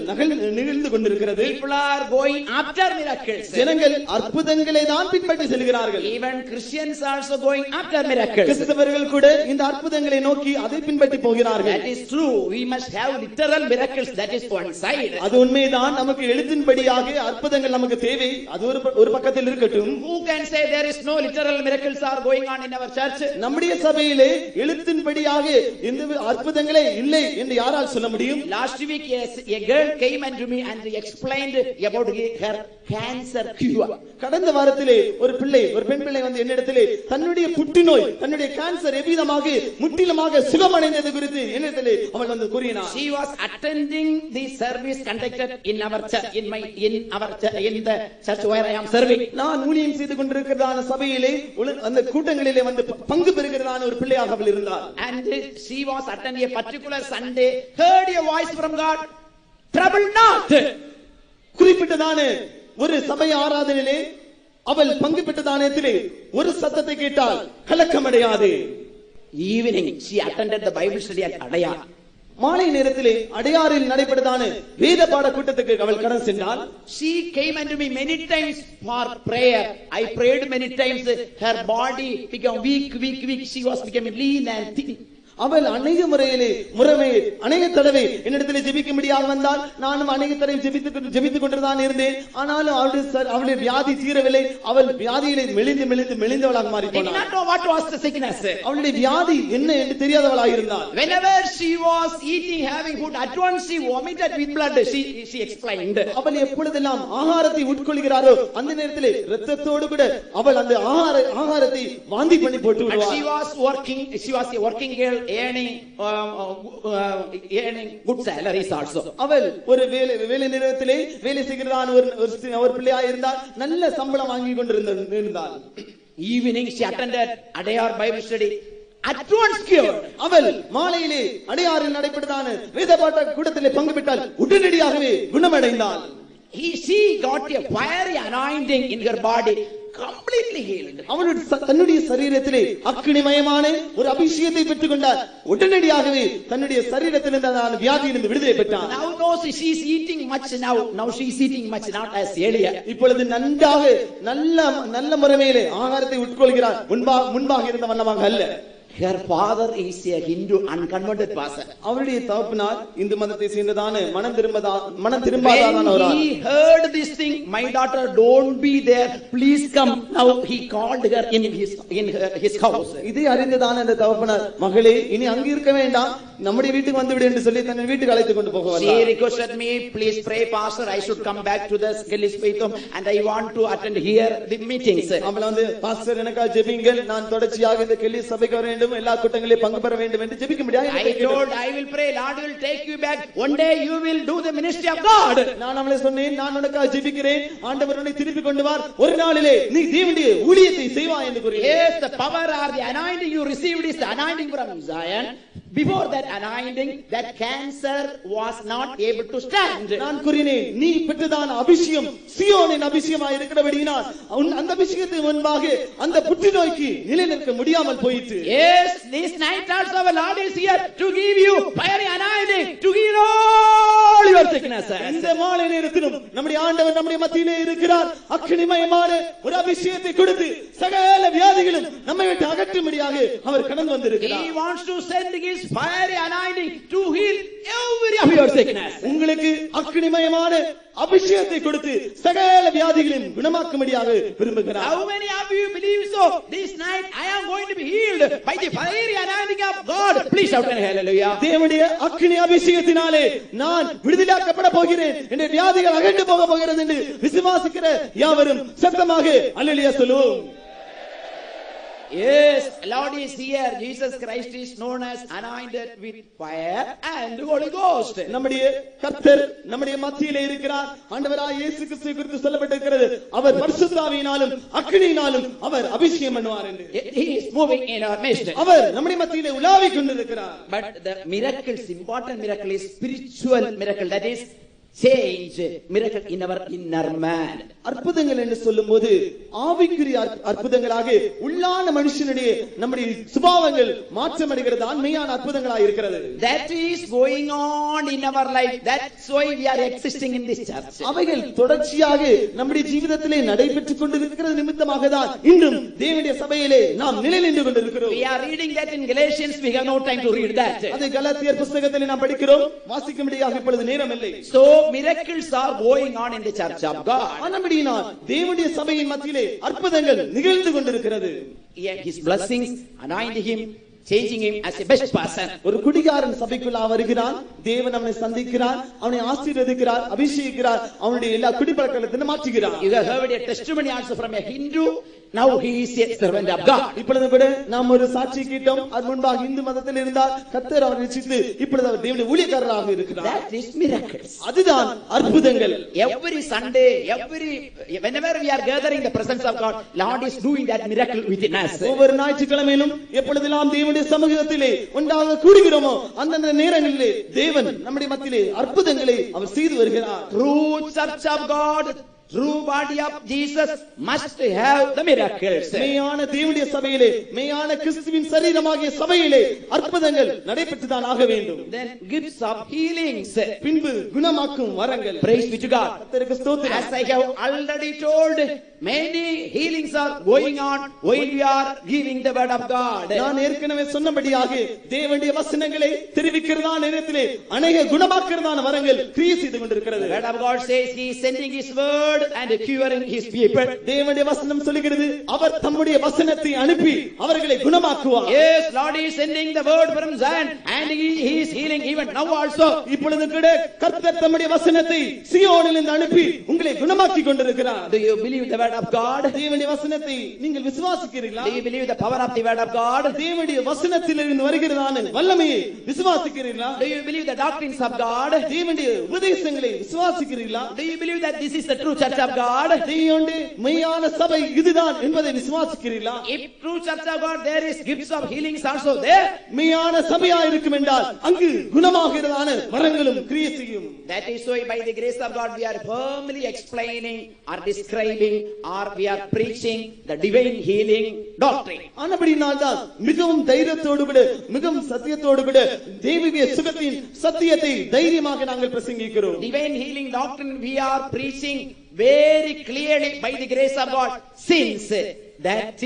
நிகழ்ந்து கொண்டிருக்கிறது. People are going after miracles. ஜனங்கள் அற்புதங்களை தான் பின்பற்றி செல்கிறார்கள். Even Christians also going after miracles. கிறிஸ்தவர்கள் கூட இந்த அற்புதங்களை நோக்கி அதை பின்பற்றி போகிறார்கள். That is true. We must have literal miracles. That is one side. அது உண்மைதான். நமக்கு எழுத்தின்படியாக அற்புதங்கள் நமக்கு தேவை. அது ஒரு பக்கத்தில் இருக்கட்டும். Who can say there is no literal miracles are going on in our church? நம்முடைய சபையிலே எழுத்தின்படியாக எந்த அற்புதங்களே இல்லை என்று யாரால் சொல்ல முடியும்? Last week a girl came unto me and explained about her cancer cure. கடந்த வாரத்திலே ஒரு பெண் பிள்ளை வந்து என்னிடத்திலே தன்னுடைய புற்றுநோய், தன்னுடைய கேன்சர் எவ்விதமாக முற்றிலுமாக சுகமடைந்தது குறித்து என்னிடத்திலே அவள் வந்து கூறினார். She was attending the service conducted in our church, in the church where I am serving. நான் ஊழியம் செய்து கொண்டிருக்கிறதான சபையிலே அந்த கூட்டங்களை ஆராதனையிலே வந்து பங்கு பெறுகிறதான ஒரு பிள்ளையாக அவள் இருந்தாள். And she was attending a particular Sunday, heard a voice from God, trouble not. குறிப்பிட்டதான ஒரு சபை ஆராதனையிலே அவள் பங்கு பெற்றதானத்திலே ஒரு சத்தத்தை கேட்டால் கலக்கமடையாது. Evening, she attended the Bible study at Adayar. மாலை நேரத்திலே அடையாறில் நடைபெற்றதான வேத பாட கூட்டத்துக்கு அவள் கடந்து சென்றாள். She came unto me many times for prayer. I prayed many times. Her body became weak. She was becoming lean and thin. அவள் அநேக அநேக தடவை என்னிடத்தில் ஜெபிக்கும்படியாக வந்தால் நானும் அநேக தடவை ஜெபித்துக் கொண்டுதான் இருந்தேன். ஆனாலும் அவளுடைய வியாதி தீரவில்லை. அவள் வியாதியிலே மெலிந்தவளாக மாறி போனாள். அவளுடைய வியாதி என்ன என்று தெரியாதவளாக இருந்தாள். Whenever she was eating, having food, at once she vomited with blood. She explained. அவள் எப்பொழுதெல்லாம் ஆகாரத்தை உட்கொள்கிறாரோ அந்த நேரத்திலே இரத்தத்தோடு கூட அவள் அந்த ஆகாரத்தை வாந்தி பண்ணி போட்டு விடுவாள். She was a working girl, earning good salaries also. அவள் ஒரு வேலை நிலையத்திலே வேலை செய்கிறதான ஒரு பிள்ளையாக இருந்தால் நல்ல சம்பளம் வாங்கி கொண்டிருந்தாள். Evening she attended Adayar Bible study. At once cured. அவள் மாலையிலே அடையாறில் நடைபெற்றதான வேதபாட கூட்டத்திலே பங்கு பெற்றால் உடனடியாகவே குணமடைந்தாள். She got a fiery anointing in her body. Completely healed. தன்னுடைய சரீரத்திலே அக்கினிமயமான ஒரு அபிஷேகத்தை பெற்றுக் கொண்டார். உடனடியாகவே தன்னுடைய சரீரத்திலிருந்த வியாதியிலிருந்து விடுதலை பெற்றார். Now she is eating much now she is eating much, not as earlier. இப்பொழுது நன்றாக நல்ல முறையிலே ஆகாரத்தை உட்கொள்கிறார். முன்பாக இருந்த வண்ணமாக அல்ல. Her father is a Hindu unconverted pastor. அவருடைய தகப்பனார் இந்து மதத்தை சேர்ந்ததான மனம் திரும்பாதான ஒரு ஆள். He heard this thing, my daughter don't be there, please come. Now he called her in his house. இதை அறிந்ததான அந்த தகப்பனார், மகளே இனி அங்க இருக்க வேண்டாம், நம்முடைய வீட்டுக்கு வந்து விடு என்று சொல்லி தன் வீட்டுக்கு அழைத்து கொண்டு போக வந்தார். She requested me, please pray pastor, I should come back to the Skellispeithum and I want to attend here the meetings. அவள வந்து பாஸ்டர் எனக்காக ஜெபிங்கள், நான் தொடர்ச்சியாக இந்த கெல்லி சபைக்கு வர வேண்டும், எல்லா கூட்டங்களிலும் பங்கு பெற வேண்டும் என்று ஜெபிக்கும்படியாக I told I will pray, Lord will take you back, one day you will do the ministry of God. நான் அவளை சொன்னேன், நான் உனக்காக ஜெபிக்கிறேன், ஆண்டவர் உன்னை திருப்பி கொண்டு வார், ஒரு நாளிலே நீ தேவனுடைய ஊழியத்தை செய்வாய் என்று கூறினார். Yes, the power or the anointing you received is the anointing from Zion. Before that anointing, that cancer was not able to stand. நான் கூறினேன், நீ பெற்றதான அபிஷேகம் சீயோனின் அபிஷேகமாய் இருக்கிறபடியினால் அந்த அபிஷேகத்துக்கு முன்பாக அந்த புற்றுநோய்க்கு நிலை நிற்க முடியாமல் போயிற்று. Yes, this night also our Lord is here to give you fiery anointing to heal all your sicknesses. இந்த மாலை நேரத்திலும் நம்முடைய ஆண்டவர் நம்முடைய மத்தியிலே இருக்கிறார். அக்கினிமயமான ஒரு அபிஷேகத்தை கொடுத்து சகல வியாதிகளும் நம்மை விட்டு அகற்றும்படியாக அவர் கடந்து வந்திருக்கிறார். He wants to send his fiery anointing to heal every of your sickness. உங்களுக்கு அக்கினிமயமான அபிஷேகத்தை கொடுத்து சகல வியாதிகளையும் குணமாக்கும்படியாக விரும்புகிறார். How many of you believe so? This night I am going to be healed by the fiery anointing of God. Please shout hallelujah. தேவனுடைய அக்கினி அபிஷேகத்தினாலே நான் விடுதலையாக்கப்பட போகிறேன், என்ற வியாதிகள் அகன்று போக போகிறது என்று விசுவாசிக்கிற யாவரும் சத்தமாக அல்லேலூயா சொல்லுவோம். Yes, Lord is here. Jesus Christ is known as anointed with fire and Holy Ghost. நம்முடைய கர்த்தர் நம்முடைய மத்தியிலே இருக்கிறார். ஆண்டவராகிய இயேசு கிறிஸ்து குறித்து சொல்லப்பட்டிருக்கிறது, அவர் பரிசுத்த ஆவியினாலும் அக்கினியினாலும் அவர் அபிஷேகம் பண்ணுவார் என்று. He is moving in our midst. அவர் நம்முடைய மத்தியிலே உலாவிக் கொண்டிருக்கிறார். But the miracles, important miracle is spiritual miracle, that is change, miracle in our inner man. அற்புதங்கள் என்று சொல்லும்போது ஆவிக்குரிய அற்புதங்களாக உள்ளான மனுஷனுடைய நம்முடைய சுபாவங்கள் மாற்றமடைகிறது, ஆன்மீக அற்புதங்களாக இருக்கிறது. That is going on in our life. That's why we are existing in this church. அவைகள் தொடர்ச்சியாக நம்முடைய ஜீவிதத்திலே நடைபெற்றுக் கொண்டிருக்கிறது நிமித்தமாக தான் இன்றும் தேவனுடைய சபையிலே நாம் நிலை நின்று கொண்டிருக்கிறோம். We are reading that in Galatians. We have no time to read that. அதை கலாத்தியர் புத்தகத்திலே நாம் படிக்கிறோம், வாசிக்கும்படியாக இப்பொழுது நேரம் இல்லை. So miracles are going on in the church of God. ஆனபடியினால் தேவனுடைய சபையின் மத்தியிலே அற்புதங்கள் நிகழ்ந்து கொண்டிருக்கிறது. His blessings anointing him, changing him as a best person. ஒரு குடிகாரன் சபைக்குள்ள வருகிறான், தேவன் அவனை சந்திக்கிறார், அவனை ஆசீர்வதிக்கிறார், அபிஷேகிக்கிறார், அவனுடைய எல்லா குடிப்பழக்கத்தையும் மாற்றுகிறார். You have heard a testimony also from a Hindu. now he is a servant of God. இப்பொழுது கூட நாம் ஒரு சாட்சி கேட்டோம். அது முன்பாக இந்து மதத்தில் இருந்தால் கர்த்தர் அவரை ரட்சித்து இப்பொழுது அவர் தேவனுடைய ஊழியக்காரராக இருக்கிறார். That is miracles. அதுதான் அற்புதங்கள். Every Sunday, whenever we are gathering the presence of God, Lord is doing that miracle within us. ஒவ்வொரு ஞாயிற்றுக்கிழமையிலும் எப்பொழுதெல்லாம் தேவனுடைய சமூகத்திலே ஒன்றாக கூடுகிறோமோ அந்த நேரங்களிலே தேவன் நம்முடைய மத்தியிலே அற்புதங்களை அவர் செய்து வருகிறார். True church of God, true body of Jesus must have the miracles. மெய்யான தேவனுடைய சபையிலே, மெய்யான கிறிஸ்துவின் சரீரமாகிய சபையிலே அற்புதங்கள் நடைபெற்றுதான் ஆக வேண்டும். Then gifts of healings, பின்பு குணமாக்கும் வரங்கள். praise be to God. கர்த்தருக்கு ஸ்தோத்திரம். As I have already told, many healings are going on while we are giving the word of God. நான் ஏற்கனவே சொன்னபடியாக தேவனுடைய வசனங்களை தெரிவிக்கிறதான நேரத்திலே अनेक குணமாக்குறதான வரங்கள் கிரியை செய்து கொண்டிருக்கிறது. The word of God says he is sending his word and curing his people. தேவனுடைய வசனம் சொல்கிறது அவர் தம்முடைய வசனத்தை அனுப்பி அவர்களை குணமாக்குவார். Yes, Lord is sending the word from Zion and he is healing even now also. இப்பொழுது கூட கர்த்தர் தம்முடைய வசனத்தை சீயோனிலிருந்து அனுப்பி உங்களை குணமாக்கி கொண்டிருக்கிறார். Do you believe the word of God? தேவனுடைய வசனத்தை நீங்கள் விசுவாசிக்கிறீர்களா? Do you believe the power of the word of God? தேவனுடைய வசனத்திலிருந்து வருகிறதான வல்லமையை விசுவாசிக்கிறீர்களா? Do you believe the doctrines of God? தேவனுடைய உபதேசங்களை விசுவாசிக்கிறீர்களா? Do you believe that this is the true church of God? தேவனுடைய மெய்யான சபை இதுதான் என்பதை விசுவாசிக்கிறீர்களா? If true church of God, there is gifts of healings also there. மெய்யான சபையா இருக்கும் என்றால் அங்கு குணமாகிறதான வரங்களும் கிரியை செய்யும். That is why by the grace of God we are firmly explaining or describing or we are preaching the divine healing doctrine. ஆனபடினால் தான் மிகவும் தைரியத்தோடு கூட மிகவும் சத்தியத்தோடு கூட தெய்வீக சுகத்தின் சத்தியத்தை தைரியமாக நாங்கள் பிரசங்கிக்கிறோம். Divine healing doctrine we are preaching very clearly by the grace of God since that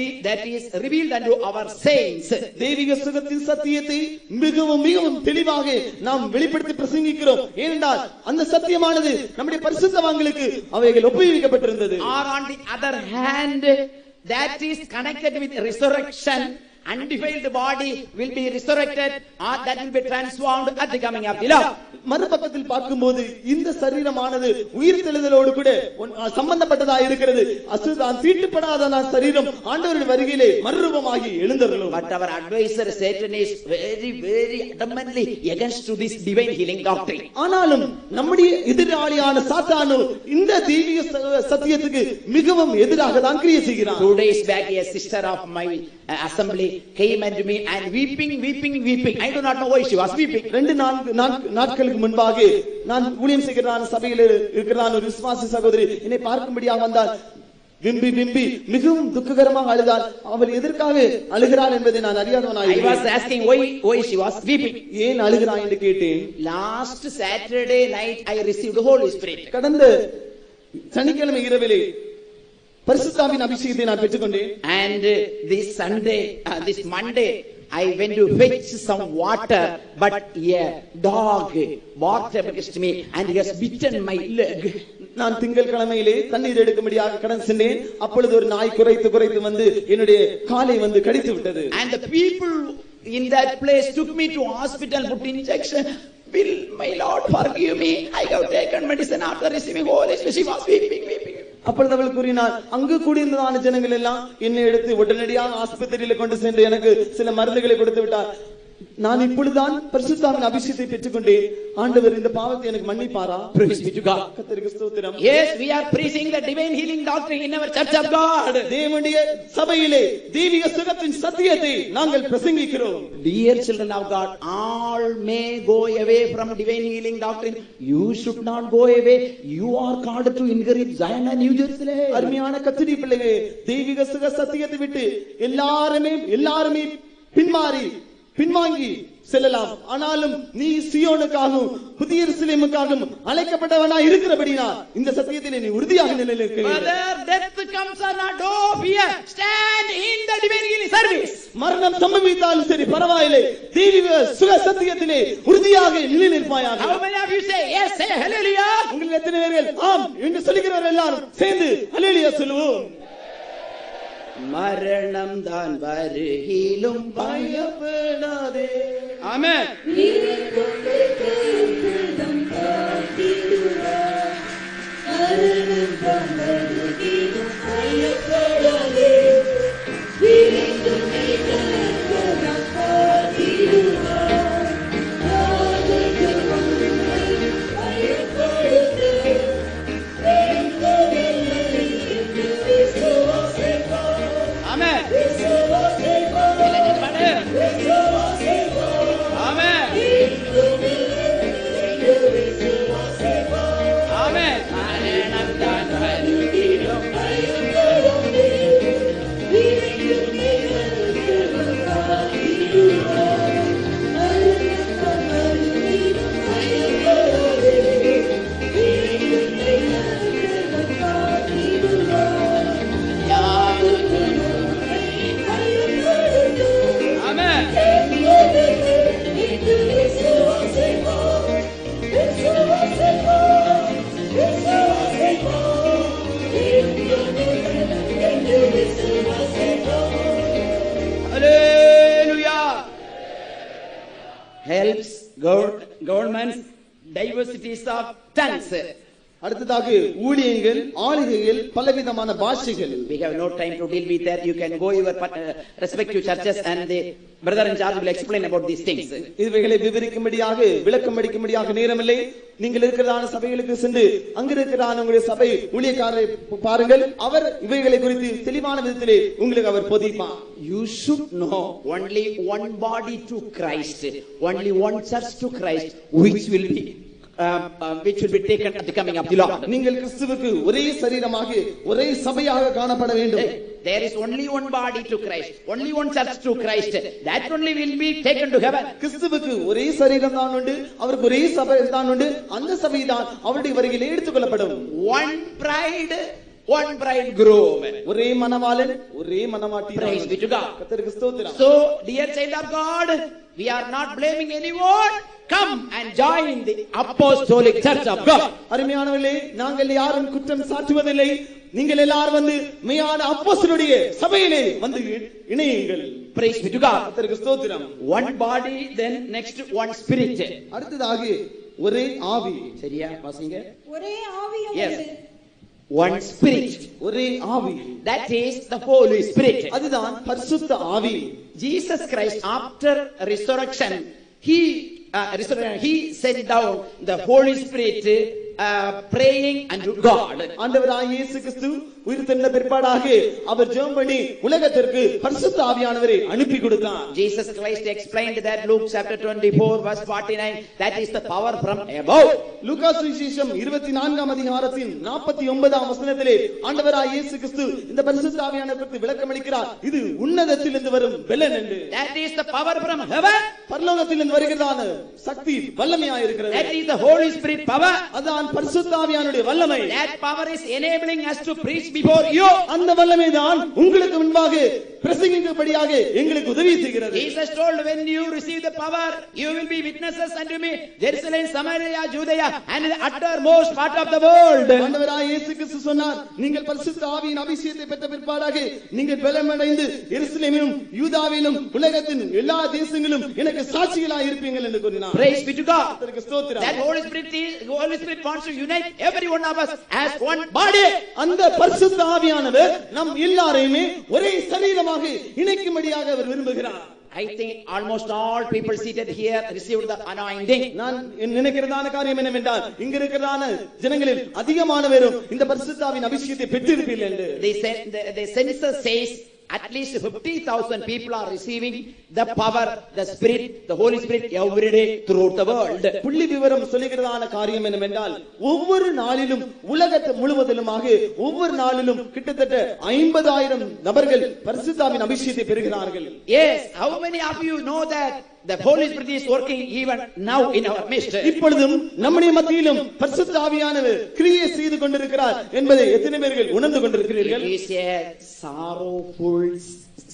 is revealed unto our saints. தெய்வீக சுகத்தின் சத்தியத்தை மிகவும் மிகவும் தெளிவாக நாம் வெளிப்படுத்தி பிரசங்கிக்கிறோம். ஏனென்றால் அந்த சத்தியமானது நம்முடைய பரிசுத்தவான்களுக்கு அவைகள் ஒப்புவிக்கப்பட்டிருந்தது. Or on the other hand, that is connected with resurrection. Undefiled body will be resurrected or that will be transformed at the coming of the Lord. மறுபக்கத்தில் பார்க்கும்போது இந்த சரீரமானது உயிர்த்தெழுதலோடு கூட சம்பந்தப்பட்டதா இருக்கிறது. அசுதான் தீட்டுப்படாத சரீரம் ஆண்டவருடைய வருகையிலே மறுரூபமாகி எழுந்தருளும். But our advisor Satan is very adamantly against to this divine healing doctrine. ஆனாலும் நம்முடைய எதிராளியான சாத்தானோ இந்த தெய்வீக சத்தியத்துக்கு மிகவும் எதிராக தான் கிரியை செய்கிறான். 2 days back a sister of my assembly came unto me and weeping. I do not know why she was weeping. 2 நாட்களுக்கு முன்பாக நான் ஊழியம் செய்கிறதான சபையில் இருக்கிறதான ஒரு விசுவாசி சகோதரி என்னை பார்க்கும்படியாக வந்தால் விம்பி மிகவும் துக்ககரமாக அழுதாள். அவள் எதற்காக அழுகிறாள் என்பதை நான் அறியாதவனாய் I was asking why she was weeping. ஏன் அழுகிறாய் என்று கேட்டேன். Last Saturday night I received the Holy Spirit. கடந்த சனிக்கிழமை இரவிலே பரிசுத்தாவின் அபிஷேகத்தை நான் பெற்றுக்கொண்டேன். And this Monday I went to fetch some water, but a dog walked against me and he has bitten my leg. நான் திங்கட்கிழமையிலே தண்ணீர் எடுக்கும்படியாக கடந்து சென்றேன். அப்பொழுது ஒரு நாய் குரைத்து வந்து என்னுடைய காலை வந்து கடித்து விட்டது. And the people in that place took me to hospital, put injection. Will my Lord forgive me? I have taken medicine after receiving Holy Spirit. She was weeping. அப்பொழுது அவள் கூறினார், அங்கு கூடியிருந்ததான ஜனங்கள் எல்லாம் என்னை எடுத்து உடனடியாக ஆஸ்பத்திரியில கொண்டு சென்று எனக்கு சில மருந்துகளை கொடுத்து விட்டார். நான் இப்பொழுதுதான் பரிசுத்தாவின் அபிஷேகத்தை பெற்றுக்கொண்டேன். ஆண்டவர் இந்த பாவத்தை எனக்கு மன்னிப்பாரா? Praise be to God. கர்த்தருக்கு ஸ்தோத்திரம். Yes, we are preaching the divine healing doctrine in our church of God. தேவனுடைய சபையிலே தெய்வீக சுகத்தின் சத்தியத்தை நாங்கள் பிரசங்கிக்கிறோம். Dear children of God, all may go away from divine healing doctrine. You should not go away. You are called to inherit Zion and New Jerusalem. அருமையான கர்த்தருடைய பிள்ளைகளே, தெய்வீக சுக சத்தியத்தை விட்டு எல்லாருமே பின்வாங்கி செல்லலாம். ஆனாலும் நீ சீயோனுக்காகவும் புதிய எருசலேமுக்காகவும் அழைக்கப்பட்டவனா இருக்கிறபடினா இந்த சத்தியத்திலே நீ உறுதியாக நிலைநிற்க வேண்டும். Whether death comes or not, don't fear. Stand in the divine healing service. மரணம் சம்பவித்தாலும் சரி பரவாயில்லை, தெய்வீக சுக சத்தியத்திலே உறுதியாக நிலைநிற்பாயாக. How many of you say yes? Say hallelujah. உங்கள் எத்தனை பேர்கள் ஆம் என்று சொல்லுகிறவர்கள் எல்லாரும் சேர்ந்து ஹல்லேலூயா சொல்லுவோம். மரணம் தான் வருகிலும் பயப்படாதே. ஆமென். மரணம் தான் வருகிலும் பயப்படாதே. helps governments, diversities of tongues. அடுத்ததாக ஊழியங்கள், ஆளுகைகள், பலவிதமான பாஷைகள். We have no time to deal with that. You can go your respective churches and the brother in charge will explain about these things. இவைகளை விவரிக்கும்படியாக, விளக்கம் அளிக்கும்படியாக நேரமில்லை. நீங்கள் இருக்கிறதான சபைகளுக்கு சென்று அங்க இருக்கிறதான உங்களுடைய சபை ஊழியக்காரரை பாருங்கள். அவர் இவைகளை குறித்து தெளிவான விதத்திலே உங்களுக்கு அவர் போதிப்பார். You should know only one body to Christ, only one church to Christ, which will be taken at the coming of the Lord. நீங்கள் கிறிஸ்துவுக்கு ஒரே சரீரமாக, ஒரே சபையாக காணப்பட வேண்டும். There is only one body to Christ, only one church to Christ. That only will be taken to heaven. கிறிஸ்துவுக்கு ஒரே சரீரம் தான் உண்டு, அவருக்கு ஒரே சபை தான் உண்டு. அந்த சபை தான் அவருடைய வருகையில் எடுத்துக்கொள்ளப்படும். One bride, one bridegroom. ஒரே மணவாளன், ஒரே மணவாட்டி. Praise be to God. கர்த்தருக்கு ஸ்தோத்திரம். So, dear child of God, we are not blaming anyone. Come and join the apostolic church of God. அருமையானவர்களே, நாங்கள் யாரும் குற்றம் சாட்டுவதில்லை. நீங்கள் எல்லாரும் வந்து மெய்யான அப்போஸ்தலருடைய சபையிலே வந்து இணையுங்கள். Praise be to God. கர்த்தருக்கு ஸ்தோத்திரம். One body, then next one spirit. அடுத்ததாக ஒரே ஆவி. சரியா வாசிங்க. ஒரே ஆவியும் Yes. உண்டு. One spirit. ஒரே ஆவி. That is the Holy Spirit. அதுதான் பரிசுத்த ஆவி. Jesus Christ, after resurrection, he sent down the Holy Spirit, praying unto God. ஆண்டவராகிய இயேசு கிறிஸ்து உயிர்த்தெழுந்த பிற்பாடாக அவர் ஜெபம் பண்ணி உலகத்திற்கு பரிசுத்த ஆவியானவரை அனுப்பி கொடுத்தார். Jesus Christ explained that Luke chapter 24 verse 49, that is the power from above. லூக்கா சுவிசேஷம் 24ஆம் அதிகாரத்தின் 49ஆம் வசனத்திலே ஆண்டவராகிய இயேசு கிறிஸ்து இந்த பரிசுத்த ஆவியானவரை பற்றி விளக்கம் அளிக்கிறார். இது உன்னதத்திலிருந்து வரும் பெலன் என்று. That is the power from heaven. பரலோகத்திலிருந்து வருகிறதான சக்தி வல்லமையாக இருக்கிறது. That is the Holy Spirit power. அதான் பரிசுத்த ஆவியானுடைய வல்லமை. That power is enabling us to preach before you. அந்த வல்லமை தான் உங்களுக்கு முன்பாக பிரசங்கிக்கும்படியாக எங்களுக்கு உதவி செய்கிறது. Jesus told, when you receive the power, you will be witnesses unto me, Jerusalem, Samaria, Judea, and the uttermost part of the world. ஆண்டவராகிய இயேசு கிறிஸ்து சொன்னார், நீங்கள் பரிசுத்த ஆவியின் அபிஷேகத்தை பெற்ற பிற்பாடாக நீங்கள் பலமடைந்து எருசலேமிலும் யூதாவிலும் உலகத்தின் எல்லா தேசங்களிலும் எனக்கு சாட்சிகளாய் இருப்பீர்கள் என்று கூறினார். Praise be to God. கர்த்தருக்கு ஸ்தோத்திரம். That Holy Spirit wants to unite every one of us as one body. அந்த பரிசுத்த ஆவியானவர் நம் எல்லாரையுமே ஒரே சரீரமாக இணைக்கும்படியாக அவர் விரும்புகிறார். I think almost all people seated here received the anointing. நான் நினைக்கிறதான காரியம் என்னவென்றால் இங்க இருக்கிறதான ஜனங்களில் அதிகமானவரும் இந்த பரிசுத்த ஆவியின் அபிஷேகத்தை பெற்றிருப்பீர்கள் என்று. The census says at least 50,000 people are receiving the power, the Spirit, the Holy Spirit every day throughout the world. புள்ளி விவரம் சொல்லுகிறதான காரியம் என்னவென்றால் ஒவ்வொரு நாளிலும் உலகத்து முழுவதிலுமாக ஒவ்வொரு நாளிலும் கிட்டத்தட்ட 50,000 நபர்கள் பரிசுத்த ஆவியின் அபிஷேகத்தை பெறுகிறார்கள். Yes, how many of you know that the Holy Spirit is working even now in our midst? இப்பொழுதும் நம்முடைய மத்தியிலும் பரிசுத்த ஆவியானவர் கிரியை செய்து கொண்டிருக்கிறார் என்பதை எத்தனை பேர்கள் உணர்ந்து கொண்டிருக்கிறீர்கள்? It is a sorrowful,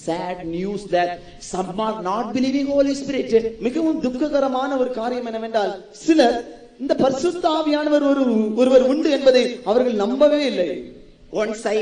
sad news that some are not believing Holy Spirit. மிகவும் துக்ககரமான ஒரு காரியம் என்னவென்றால் சிலர் இந்த பரிசுத்த ஆவியானவர் ஒருவர் உண்டு என்பதை அவர்கள் நம்பவே இல்லை. Once I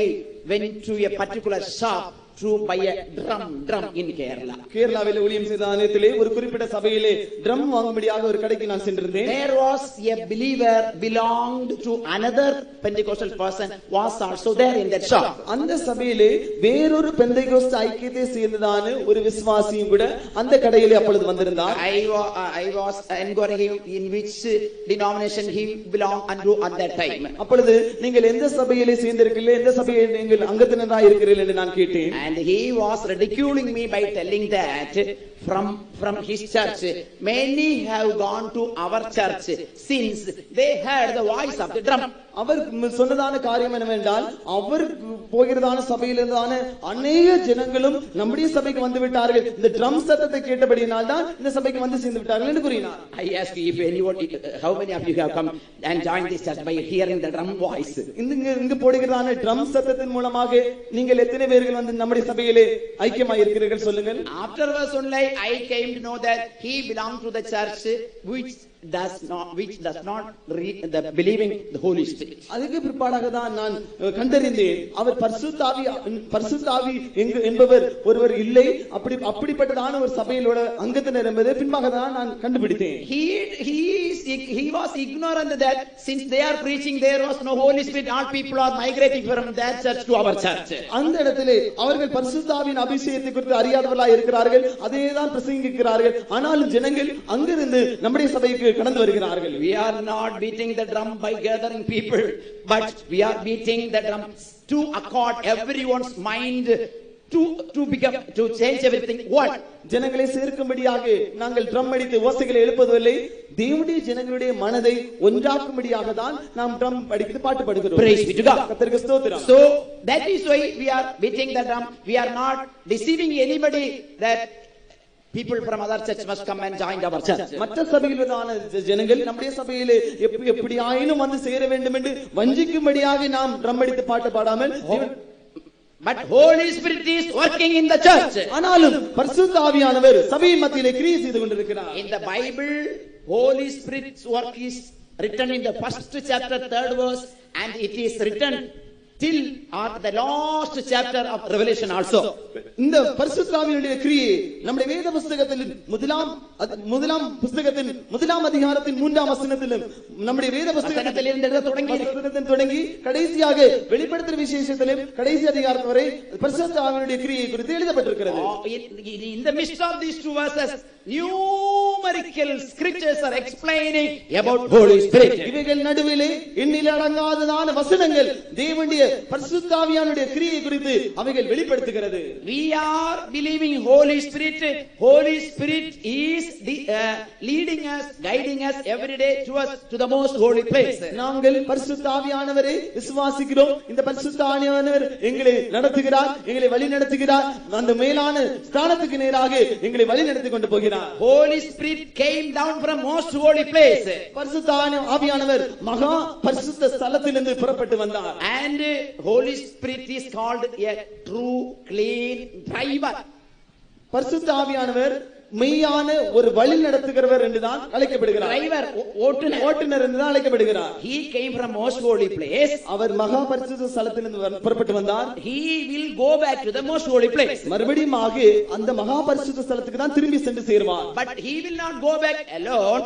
went to a particular shop to buy a drum in Kerala. கேரளாவில் ஊழியம் செய்த நேரத்திலே ஒரு குறிப்பிட்ட சபையிலே ட்ரம் வாங்கும்படியாக ஒரு கடைக்கு நான் சென்றிருந்தேன். There was a believer belonged to another Pentecostal person was also there in that shop. அந்த சபையிலே வேறொரு பெந்தேகோஸ்து ஐக்கியத்தை சேர்ந்ததான ஒரு விசுவாசியும் கூட அந்த கடையிலே அப்பொழுது வந்திருந்தார். I was inquiring in which denomination he belonged unto at that time. அப்பொழுது நீங்கள் எந்த சபையிலே சேர்ந்திருக்கிறீர்கள், எந்த சபையில் நீங்கள் அங்கத்தினராக இருக்கிறீர்கள் என்று நான் கேட்டேன். And he was ridiculing me by telling that from his church many have gone to our church since they heard the voice of the drum. அவர் சொன்னதான காரியம் என்னவென்றால் அவர் போகிறதான சபையிலிருந்தான அநேக ஜனங்களும் நம்முடைய சபைக்கு வந்து விட்டார்கள், இந்த ட்ரம் சத்தத்தை கேட்டபடியினால் தான் இந்த சபைக்கு வந்து சேர்ந்து விட்டார்கள் என்று கூறினார். I asked if anyone, how many of you have come and joined this church by hearing the drum voice? இங்கு போடுகிறதான ட்ரம் சத்தத்தின் மூலமாக நீங்கள் எத்தனை பேர்கள் வந்து நம்முடைய சபையிலே ஐக்கியமாக இருக்கிறீர்கள் சொல்லுங்கள். Afterwards only I came to know that he belonged to the church which does not believing the Holy Spirit. அதுக்கு பிற்பாடாக தான் நான் கண்டறிந்தேன் அவர் பரிசுத்தாவி என்பவர் ஒருவர் இல்லை, அப்படிப்பட்டதான ஒரு சபையிலோட அங்கத்தினர் என்பதை பின்பாக தான் நான் கண்டுபிடித்தேன். He was ignorant that since they are preaching there was no Holy Spirit, all people are migrating from that church to our church. அந்த இடத்திலே அவர்கள் பரிசுத்தாவின் அபிஷேகத்தை குறித்து அறியாதவர்களாக இருக்கிறார்கள், அதேதான் பிரசங்கிக்கிறார்கள். ஆனாலும் ஜனங்கள் அங்கிருந்து நம்முடைய சபைக்கு கடந்து வருகிறார்கள். We are not beating the drum by gathering people, but we are beating the drum to accord everyone's mind to change everything. What? ஜனங்களை சேர்க்கும்படியாக நாங்கள் ட்ரம் அடித்து ஓசைகளை எழுப்புவதில்லை, தேவனுடைய ஜனங்களுடைய மனதை ஒன்றாக்கும்படியாக தான் நாம் ட்ரம் அடித்து பாட்டு பாடுகிறோம். Praise be to God. கர்த்தருக்கு ஸ்தோத்திரம். So that is why we are beating the drum. We are not deceiving anybody that people from other church must come and join our church. மற்ற சபையிலான ஜனங்கள் நம்முடைய சபையிலே எப்படி ஆயினும் வந்து சேர வேண்டும் என்று வஞ்சிக்கும்படியாக நாம் ட்ரம் அடித்து பாட்டு பாடாமல், but Holy Spirit is working in the church. ஆனாலும் பரிசுத்த ஆவியானவர் சபையின் மத்தியிலே கிரியை செய்து கொண்டிருக்கிறார். In the Bible, Holy Spirit's work is written in the first chapter, 3rd verse, and it is written till the last chapter of Revelation also. இந்த பரிசுத்த ஆவியினுடைய கிரியை நம்முடைய வேத புத்தகத்தில் முதலாம் புத்தகத்தின் முதலாம் அதிகாரத்தின் 3ஆம் வசனத்திலும் நம்முடைய வேத புத்தகத்தில் தொடங்கி கடைசியாக வெளிப்படுத்துற விசேஷத்திலும் கடைசி அதிகாரம் வரை பரிசுத்த ஆவியினுடைய கிரியை குறித்து எழுதப்பட்டிருக்கிறது. In the midst of these two verses, numerical scriptures are explaining about Holy Spirit. இவைகள் நடுவிலே எண்ணில் அடங்காததான வசனங்கள் தேவனுடைய பரிசுத்த ஆவியானுடைய கிரியை குறித்து அவைகள் வெளிப்படுத்துகிறது. We are believing Holy Spirit. Holy Spirit is leading us, guiding us every day to the most holy place. நாங்கள் பரிசுத்த ஆவியானவரை விசுவாசிக்கிறோம். இந்த பரிசுத்த ஆவியானவர் எங்களை நடத்துகிறார், எங்களை வழி நடத்துகிறார், அந்த மேலான ஸ்தானத்துக்கு நேராக எங்களை வழி நடத்தி கொண்டு போகிறார். Holy Spirit came down from most holy place. பரிசுத்த ஆவியானவர் மகா பரிசுத்த ஸ்தலத்திலிருந்து புறப்பட்டு வந்தார். And Holy Spirit is called a true clean driver. பரிசுத்த ஆவியானவர் மெய்யான ஒரு வழி நடத்துகிறவர் என்றுதான் அழைக்கப்படுகிறார். டிரைவர், ஓட்டுநர் என்றுதான் அழைக்கப்படுகிறார். He came from most holy place. அவர் மகா பரிசுத்த ஸ்தலத்திலிருந்து புறப்பட்டு வந்தார். He will go back to the most holy place. மறுபடியும் அந்த மகா பரிசுத்த ஸ்தலத்துக்கு தான் திரும்பி சென்று சேருவார். But he will not go back alone.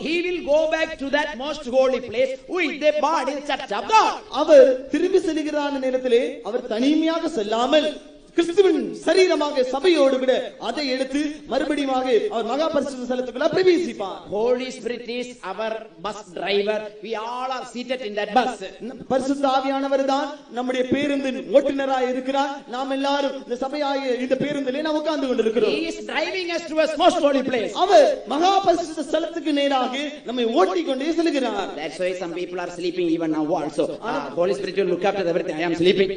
He will go back to that most holy place with the body church of God. அவர் திரும்பி செல்கிறான நேரத்திலே அவர் தனிமையாக செல்லாமல் கிறிஸ்துவின் சரீரமாக சபையோடு கூட அதை எடுத்து மறுபடியும் அவர் மகா பரிசுத்த ஸ்தலத்துக்குள்ள பிரவேசிப்பார். Holy Spirit is our bus driver. We all are seated in that bus. பரிசுத்த ஆவியானவர் தான் நம்முடைய பேருந்தின் ஓட்டுநராய் இருக்கிறார். நாம் எல்லாரும் இந்த சபையாகிய இந்த பேருந்திலே நாம் உட்கார்ந்து கொண்டிருக்கிறோம். He is driving us to a most holy place. அவர் மகா பரிசுத்த ஸ்தலத்துக்கு நேராக நம்மை ஓட்டிக் கொண்டே செல்கிறார். That's why some people are sleeping even now also. Holy Spirit will look after everything. I am sleeping.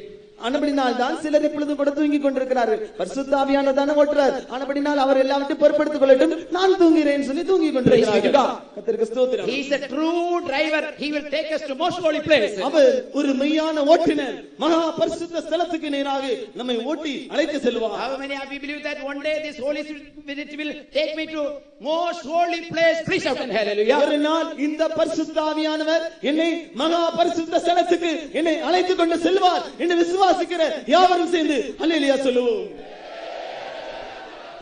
ஆனபடினால் தான் சிலர் இப்பொழுது கூட தூங்கிக் கொண்டிருக்கிறார்கள். பரிசுத்த ஆவியானவர் தான ஓட்டுறார். ஆனபடினால் அவர் எல்லாவற்றையும் பொறுப்படுத்திக் கொள்ளட்டும், நான் தூங்குகிறேன் சொல்லி தூங்கிக் கொண்டிருக்கிறார்கள். கர்த்தருக்கு ஸ்தோத்திரம். He is a true driver. He will take us to most holy place. அவர் ஒரு மெய்யான ஓட்டுநர். மகா பரிசுத்த ஸ்தலத்துக்கு நேராக நம்மை ஓட்டி அழைத்து செல்வார். How many of you believe that one day this Holy Spirit will take me to most holy place? Please shout hallelujah. ஒரு நாள் இந்த பரிசுத்த ஆவியானவர் என்னை மகா பரிசுத்த ஸ்தலத்துக்கு என்னை அழைத்து கொண்டு செல்வார் என்று விசுவாசிக்கிற யாவரும் சேர்ந்து ஹல்லேலூயா சொல்லுவோம்.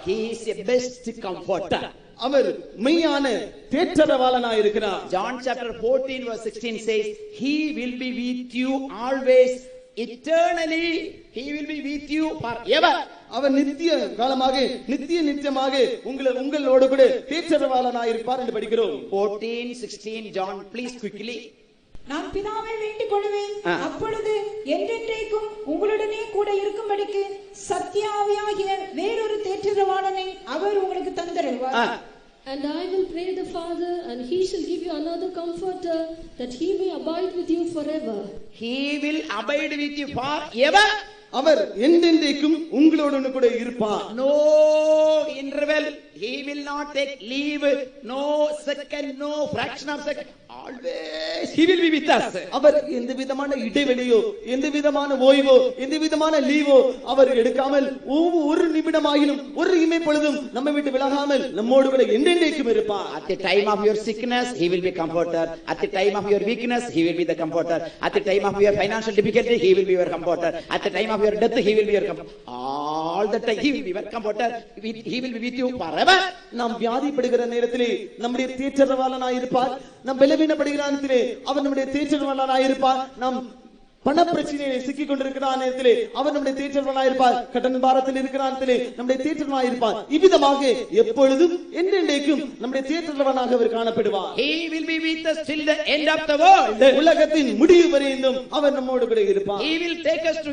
He is a best comforter. அவர் மெய்யான தேற்றரவாளனாய் இருக்கிறார். John chapter 14 verse 16 says, He will be with you always, eternally. He will be with you forever. அவர் நித்திய காலமாக நித்தியமாக உங்களோடு கூட தேற்றரவாளனாய் இருப்பார் என்று படிக்கிறோம். 14:16 John, please quickly. நான் பிதாவை வேண்டிக் கொள்வேன், அப்பொழுது என்றென்றைக்கும் உங்களுடனே கூட இருக்கும்படிக்கு சத்தியாவியாகிய வேறொரு தேற்றரவாளனை அவர் உங்களுக்கு தந்தருள்வார். And I will pray the Father, and he shall give you another comforter, that he may abide with you forever. He will abide with you forever. அவர் என்றென்றைக்கும் உங்களோடு கூட இருப்பார். No interval, he will not take leave, no second, no fraction of second, always he will be with us. அவர் எந்த விதமான இடைவெளியோ, எந்த விதமான ஓய்வோ, எந்த விதமான லீவோ அவர் எடுக்காமல் ஒரு நிமிடமாயிலும் ஒரு இமை பொழுதும் நம்மை விட்டு விலகாமல் நம்மோடு கூட என்றென்றைக்கும் இருப்பார். At the time of your sickness, he will be comforter. At the time of your weakness, he will be the comforter. At the time of your financial difficulty, he will be your comforter. At the time of your death, he will be your comforter. All the time, he will be your comforter. He will be with you forever. நாம் வியாதிப்படுகிற நேரத்திலே நம்முடைய தேற்றரவாளனாய் இருப்பார். நாம் பலவீனப்படுகிற நேரத்திலே அவர் நம்முடைய தேற்றரவாளனாய் இருப்பார். நாம் பண பிரச்சனையை சிக்கிக் கொண்டிருக்கிற நேரத்திலே அவர் நம்முடைய தேற்றரவாளனாய் இருப்பார். கடன் பாரத்தில் இருக்கிற நேரத்திலே நம்முடைய தேற்றரவாளனாய் இருப்பார். இவ்விதமாக எப்பொழுதும் என்றென்றைக்கும் நம்முடைய தேற்றரவாளனாக அவர் காணப்படுவார். He will be with us till the end of the world. உலகத்தின் முடிவு வரையிலும் அவர் நம்மோடு கூட இருப்பார். He will take us to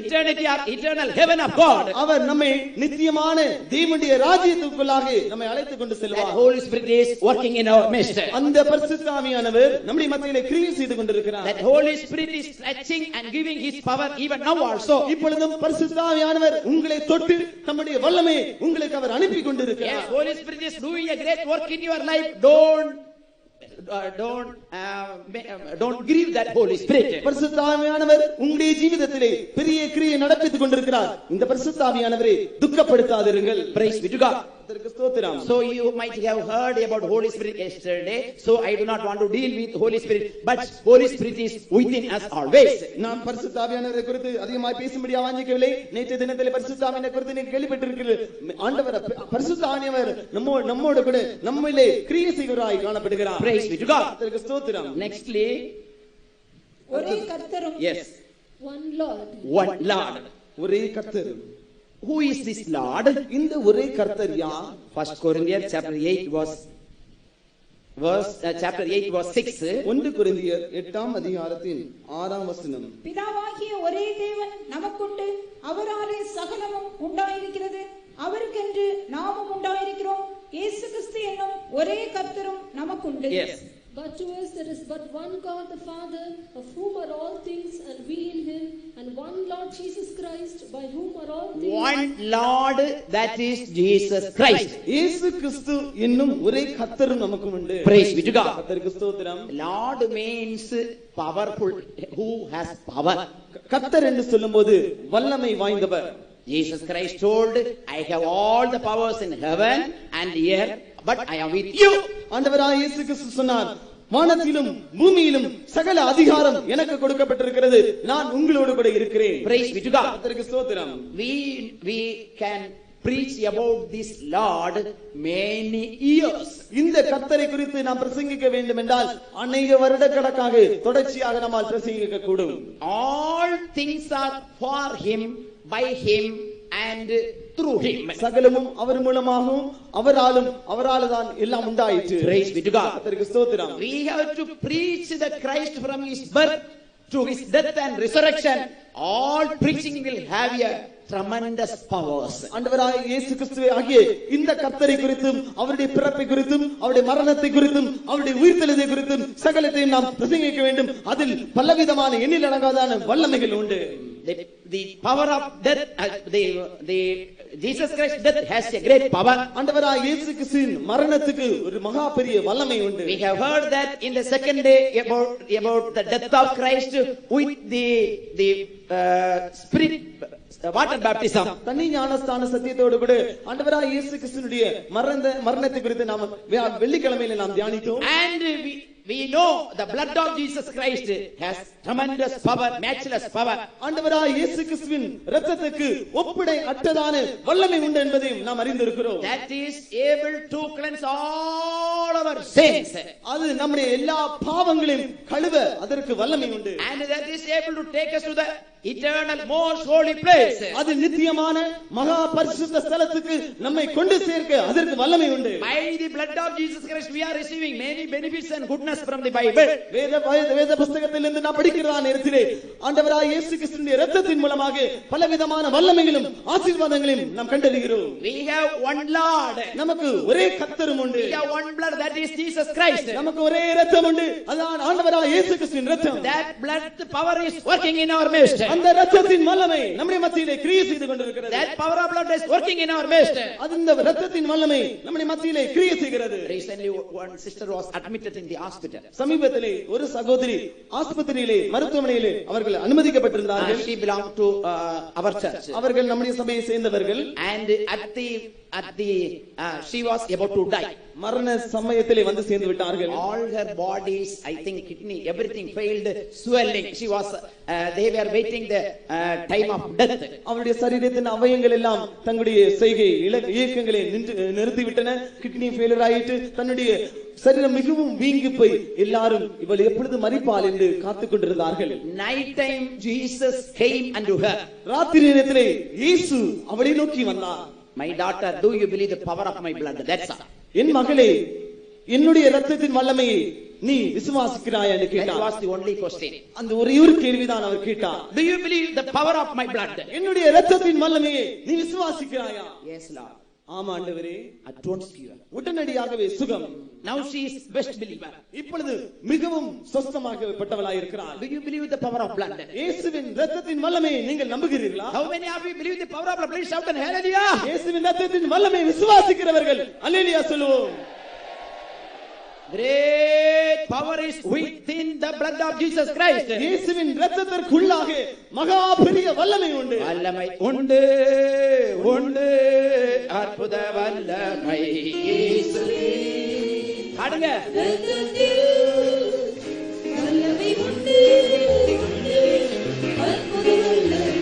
eternity or eternal heaven of God. அவர் நம்மை நித்தியமான தேவனுடைய ராஜ்யத்துக்குள்ளாக நம்மை அழைத்துக் கொண்டு செல்வார். That Holy Spirit is working in our midst. அந்த பரிசுத்த ஆவியானவர் நம்முடைய மத்தியிலே கிரியை செய்து கொண்டிருக்கிறார். That Holy Spirit is stretching and giving his power even now also. இப்பொழுதும் பரிசுத்த ஆவியானவர் உங்களை தொட்டு தம்முடைய வல்லமை உங்களுக்கு அவர் அனுப்பி கொண்டிருக்கிறார். Yes, Holy Spirit is doing a great work in your life. Don't grieve that Holy Spirit. பரிசுத்த ஆவியானவர் உங்களுடைய ஜீவிதத்திலே பெரிய கிரியை நடப்பித்துக் கொண்டிருக்கிறார். இந்த பரிசுத்த ஆவியானவரை துக்கப்படுத்தாதீர்கள். Praise be to God. So you might have heard about Holy Spirit yesterday. So I do not want to deal with Holy Spirit, but Holy Spirit is within us always. நான் பரிசுத்த ஆவியானவரை குறித்து அதிகமாக பேசும்படி வாஞ்சிக்கவில்லை. நேற்று தினத்திலே பரிசுத்த ஆவியானவரை குறித்து நீங்கள் கேள்விப்பட்டிருக்கிறீர்கள். ஆண்டவர் பரிசுத்த ஆவியானவர் நம்மோடு கூட நம்மிலே கிரியை செய்கிறாய் காணப்படுகிறார். Praise be to God. அதற்கு ஸ்தோத்திரம். Nextly, ஒரே கர்த்தரும் yes, one Lord. one Lord. ஒரே கர்த்தர். Who is this Lord? இந்த ஒரே கர்த்தர் யார்? 1 Corinthians chapter 8 chapter 8 verse 6. 1 கொரிந்தியர் 8ஆம் அதிகாரத்தின் 6ஆம் வசனம். பிதாவாகிய ஒரே தேவன் நமக்குண்டு, அவராலே சகலமும் உண்டாயிருக்கிறது, அவருக்கென்று நாமும் உண்டாயிருக்கிறோம், இயேசு கிறிஸ்து என்னும் ஒரே கர்த்தரும் நமக்குண்டு. Yes. But to us there is but one God the Father, of whom are all things, and we in him, and one Lord Jesus Christ, by whom are all things. One Lord, that is Jesus Christ. இயேசு கிறிஸ்து என்னும் ஒரே கர்த்தரும் நமக்கு உண்டு. Praise be to God. கர்த்தருக்கு ஸ்தோத்திரம். Lord means powerful, who has power. கர்த்தர் என்று சொல்லும்போது வல்லமை வாய்ந்தவர். Jesus Christ told, I have all the powers in heaven and earth, but I am with you. ஆண்டவராகிய இயேசு கிறிஸ்து சொன்னார், வானத்திலும் பூமியிலும் சகல அதிகாரம் எனக்கு கொடுக்கப்பட்டிருக்கிறது, நான் உங்களோடு கூட இருக்கிறேன். Praise be to God. கர்த்தருக்கு ஸ்தோத்திரம். We can preach about this Lord many years. இந்த கர்த்தரை குறித்து நாம் பிரசங்கிக்க வேண்டும் என்றால் அநேக வருடக்கணக்காக தொடர்ச்சியாக நம்மால் பிரசங்கிக்க கூடும். All things are for him, by him and through him. சகலமும் அவர் மூலமாகவும் அவரால் தான் எல்லாம் உண்டாயிற்று. Praise be to God. கர்த்தருக்கு ஸ்தோத்திரம். We have to preach the Christ from his birth to his death and resurrection. All preaching will have a tremendous powers. ஆண்டவராகிய இயேசு கிறிஸ்துவை ஆகிய இந்த கர்த்தரை குறித்தும் அவருடைய பிறப்பை குறித்தும் அவருடைய மரணத்தை குறித்தும் அவருடைய உயிர்த்தெழுதலை குறித்தும் சகலத்தையும் நாம் பிரசங்கிக்க வேண்டும். அதில் பலவிதமான எண்ணில் அடங்காதான வல்லமைகள் உண்டு. The power of death, the Jesus Christ death has a great power. ஆண்டவராகிய இயேசு கிறிஸ்துவின் மரணத்துக்கு ஒரு மகா பெரிய வல்லமை உண்டு. We have heard that in the second day about the death of Christ with the spirit water baptism. தண்ணி ஞானஸ்தான சத்தியத்தோடு கூட ஆண்டவராகிய இயேசு கிறிஸ்துவினுடைய மரணத்தை குறித்து நாம் வெள்ளிக்கிழமையில நாம் தியானித்தோம். And we know the blood of Jesus Christ has tremendous power, matchless power. ஆண்டவராகிய இயேசு கிறிஸ்துவின் இரத்தத்துக்கு ஒப்பிடை அற்றதான வல்லமை உண்டு என்பதையும் நாம் அறிந்திருக்கிறோம். That is able to cleanse all our sins. அது நம்முடைய எல்லா பாவங்களையும் கழுவ அதற்கு வல்லமை உண்டு. And that is able to take us to the eternal most holy place. அது நித்தியமான மகா பரிசுத்த ஸ்தலத்துக்கு நம்மை கொண்டு சேர்க்க அதற்கு வல்லமை உண்டு. By the blood of Jesus Christ we are receiving many benefits and goodness from the Bible. வேத புத்தகத்திலிருந்து நாம் படிக்கிற நேரத்திலே ஆண்டவராகிய இயேசு கிறிஸ்துவின் இரத்தத்தின் மூலமாக பலவிதமான வல்லமைகளும் ஆசீர்வாதங்களையும் நாம் கண்டறிகிறோம். We have one Lord. நமக்கு ஒரே கர்த்தரும் உண்டு. We have one blood, that is Jesus Christ. நமக்கு ஒரே இரத்தம் உண்டு, அதான் ஆண்டவராகிய இயேசு கிறிஸ்துவின் இரத்தம். That blood power is working in our midst. அந்த இரத்தத்தின் வல்லமை நம்முடைய மத்தியிலே கிரியை செய்து கொண்டிருக்கிறது. That power of blood is working in our midst. அந்த இரத்தத்தின் வல்லமை நம்முடைய மத்தியிலே கிரியை செய்கிறது. Recently one sister was admitted in the hospital. சமீபத்திலே ஒரு சகோதரி ஆஸ்பத்திரியிலே மருத்துவமனையிலே அவர்கள் அனுமதிக்கப்பட்டிருந்தார்கள். She belonged to our church. அவர்கள் நம்முடைய சபையை சேர்ந்தவர்கள். And at the she was about to die. மரண சமயத்திலே வந்து சேர்ந்து விட்டார்கள். All her bodies, I think kidney, everything failed, swelling. She was they were waiting the time of death. அவருடைய சரீரத்தின் அவயங்கள் எல்லாம் தங்களுடைய செய்கை இயக்கங்களை நிறுத்திவிட்டன. கிட்னி ஃபெயிலியர் ஆயிட்டு தன்னுடைய சரீரம் மிகவும் வீங்கி போய் எல்லாரும் இவள் எப்பொழுது மரிப்பாள் என்று காத்துக் கொண்டிருந்தார்கள். Night time Jesus came unto her. ராத்திரி நேரத்திலே இயேசு அவளை நோக்கி வந்தார். My daughter, do you believe the power of my blood? That's all. என் மகளே, என்னுடைய இரத்தத்தின் வல்லமையை நீ விசுவாசிக்கிறாயா என்று கேட்டார். That was the only question. அந்த ஒரே ஒரு கேள்விதான் அவர் கேட்டார். Do you believe the power of my blood? என்னுடைய இரத்தத்தின் வல்லமையை நீ விசுவாசிக்கிறாயா? Yes, Lord. ஆமா ஆண்டவரே. At once cure. உடனடியாகவே சுகம். Now she is best believer. இப்பொழுது மிகவும் சொஸ்தமாக்கப்பட்டவளாய் இருக்கிறார். Do you believe the power of blood? இயேசுவின் இரத்தத்தின் வல்லமையை நீங்கள் நம்புகிறீர்களா? How many of you believe the power of blood? Please shout and hallelujah. இயேசுவின் இரத்தத்தின் வல்லமையை விசுவாசிக்கிறவர்கள் அல்லேலூயா சொல்லுவோம். Great power is within the blood of Jesus Christ. இயேசுவின் இரத்தத்திற்குள்ளாக மகா பெரிய வல்லமை உண்டு. வல்லமை உண்டு உண்டு அற்புத வல்லமை இயேசுவே. பாடுங்க. வல்லமை உண்டு உண்டு அற்புத வல்லமை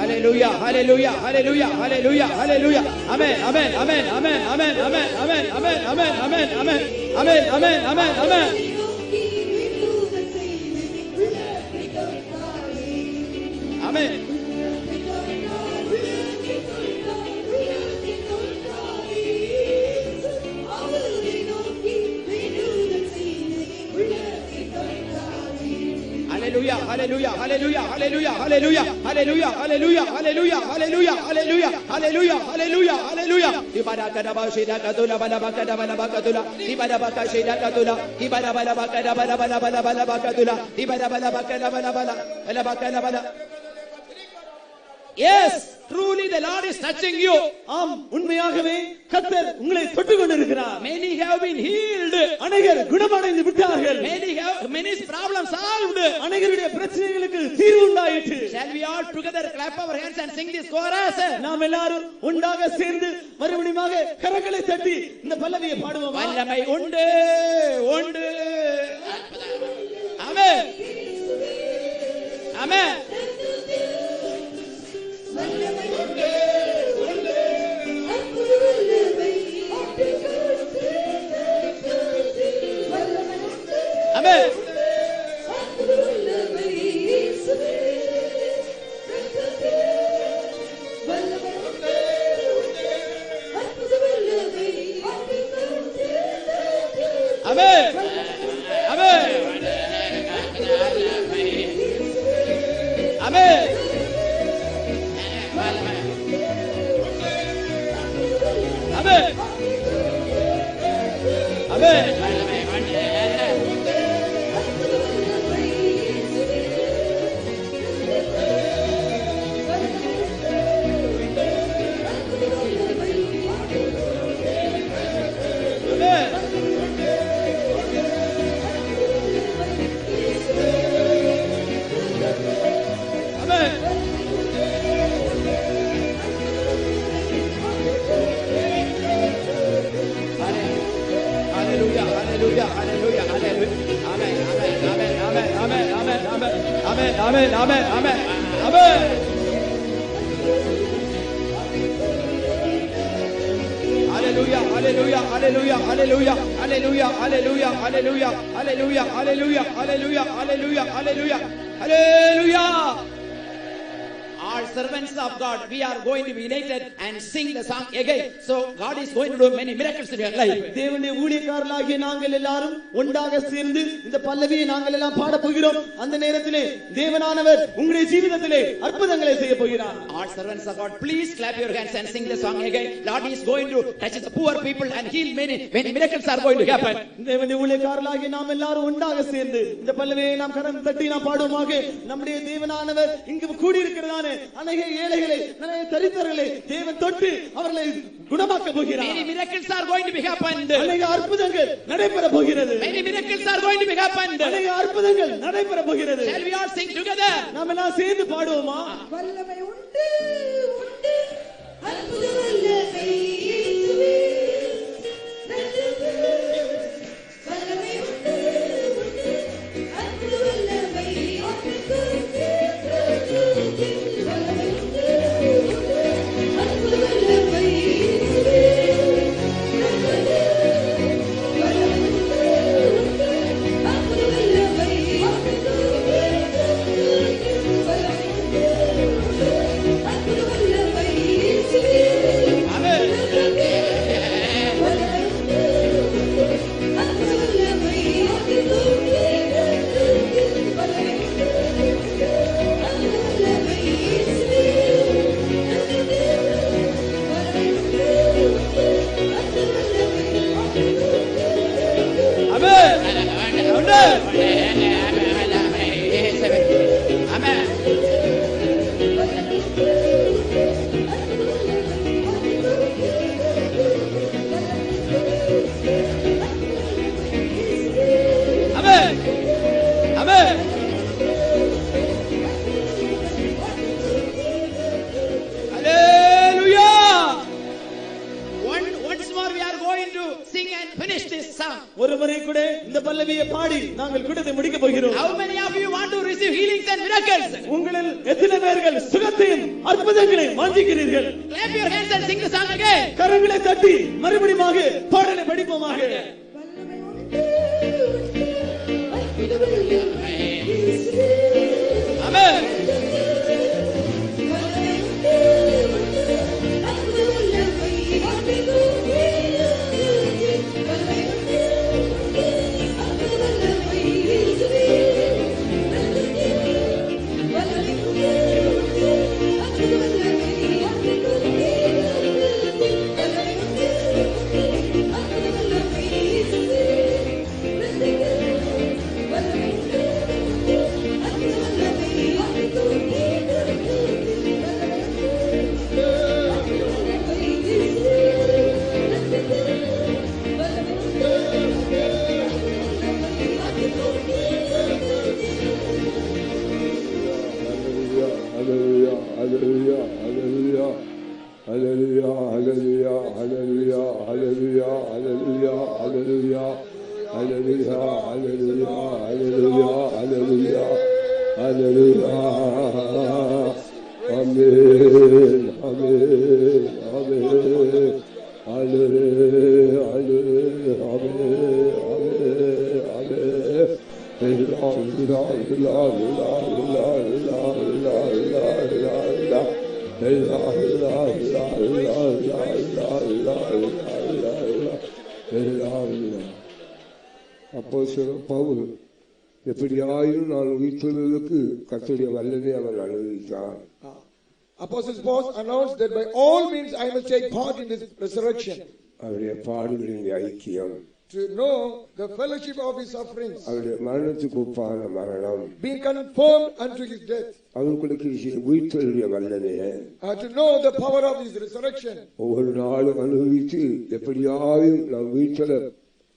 Hallelujah, hallelujah, hallelujah, hallelujah, hallelujah. Amen, amen, amen, amen, amen, amen, amen, amen, amen, amen, amen, amen, amen, amen, amen. Amen. Hallelujah, hallelujah, hallelujah, hallelujah, hallelujah, hallelujah, hallelujah, hallelujah, hallelujah, hallelujah, hallelujah, hallelujah. Ibada kada ba shida kadula bala bakada bala bakadula. Ibada baka shida kadula. Ibada bala bakada bala bala bala bala bakadula. Ibada bala bakada bala bala bala bakada bala. Yes, truly the Lord is touching you. ஆம், உண்மையாகவே கர்த்தர் உங்களை தொட்டு கொண்டிருக்கிறார். Many have been healed. அநேகர் குணமடைந்து விட்டார்கள். Many problems solved. அநேகருடைய பிரச்சனைகளுக்கு தீர்வு உண்டாயிற்று. Shall we all together clap our hands and sing this chorus? நாம் எல்லாரும் ஒன்றாக சேர்ந்து மறுபடியுமாக கரங்களை தட்டி இந்த பல்லவியை பாடுவோம். வல்லமை உண்டு உண்டு. ஆமென். ஆமென். Amen. Amen. Amen. Amen. Amen. Amen. Amen amen amen amen amen. Hallelujah, hallelujah, hallelujah, hallelujah, hallelujah, hallelujah, hallelujah, hallelujah, hallelujah, hallelujah, hallelujah, hallelujah, hallelujah. All servants of God, we are going to be united and sing the song again. So God is going to do many miracles in your life. தேவனுடைய ஊழியக்காரர்களாகிய நாங்கள் எல்லாரும் ஒன்றாக சேர்ந்து இந்த பல்லவியை நாங்கள் எல்லாம் பாட போகிறோம். அந்த நேரத்திலே தேவனானவர் உங்களுடைய ஜீவிதத்திலே அற்புதங்களை செய்ய போகிறார். All servants of God, please clap your hands and sing the song again. Lord is going to touch the poor people and heal many miracles are going to happen. தேவனுடைய ஊழியக்காரர்களாகிய நாம் எல்லாரும் ஒன்றாக சேர்ந்து இந்த பல்லவியை நாம் கரம் தட்டி நாம் பாடுவோமாக. நம்முடைய தேவனானவர் இங்கு கூடி இருக்கிறதான அநேக ஏழைகளை அநேக தரித்திரர்களை தேவன் தொட்டு அவர்களை குணமாக்க போகிறார். Many miracles are going to be happened. அநேக அற்புதங்கள் நடைபெற போகிறது. Many miracles are going to be happened. அநேக அற்புதங்கள் நடைபெற போகிறது. Shall we all sing together? நாம் எல்லாம் சேர்ந்து பாடுவோமா? வல்லமை உண்டு உண்டு அற்புத வல்லமை இயேசுவே வல்லமை உண்டு உண்டு அற்புத வல்லமை How many of you want to receive healings and miracles? உங்களில் எத்தனை பேர்கள் சுகத்தையும் அற்புதங்களையும் வாஞ்சிக்கிறீர்கள்? Clap your hands and sing the song again. கரங்களை தட்டி மறுபடியுமாக பாடலை படிப்போமாக. ஆமென். அப்போஸ்தலன் பவுல் எப்படியாயினும் நான் உயிர்த்தெழுதலுக்கு கர்த்தருடைய வல்லமையை அவர் அனுபவித்தார். Apostle Paul announced that by all means I must take part in this resurrection. அவருடைய பாடுகளின் ஐக்கியம், to know the fellowship of his sufferings, அவருடைய மரணத்துக்கு ஒப்பான மரணம், being conformed unto his death, அவர்களுக்கு உயிர்த்தெழுதலுடைய வல்லமையை, to know the power of his resurrection. ஒவ்வொரு நாளும் அனுபவித்து எப்படியாயும் நாம் உயிர்த்தெழ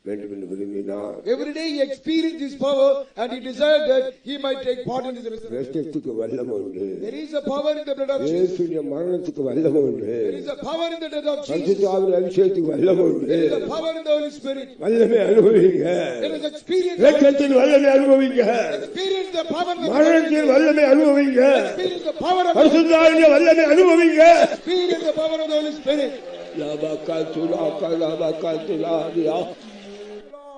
வேண்டும் என்று விரும்பினார். Every day he experienced this power and he desired that he might take part in his resurrection. இரத்தத்துக்கு வல்லமை உண்டு. There is a power in the blood of Jesus. இயேசுவின் மரணத்துக்கு வல்லமை உண்டு. There is a power in the death of Jesus. பரிசுத்த ஆவியின் அபிஷேகத்துக்கு வல்லமை உண்டு. There is a power in the Holy Spirit. வல்லமை அனுபவிங்க. There is experience. இரத்தத்தின் வல்லமை அனுபவிங்க. Experience the power of மரணத்தின் வல்லமை அனுபவிங்க. Experience the power of பரிசுத்த ஆவியின் வல்லமை அனுபவிங்க. Experience the power of the Holy Spirit. லபகதுலா கலபகதுலாதியா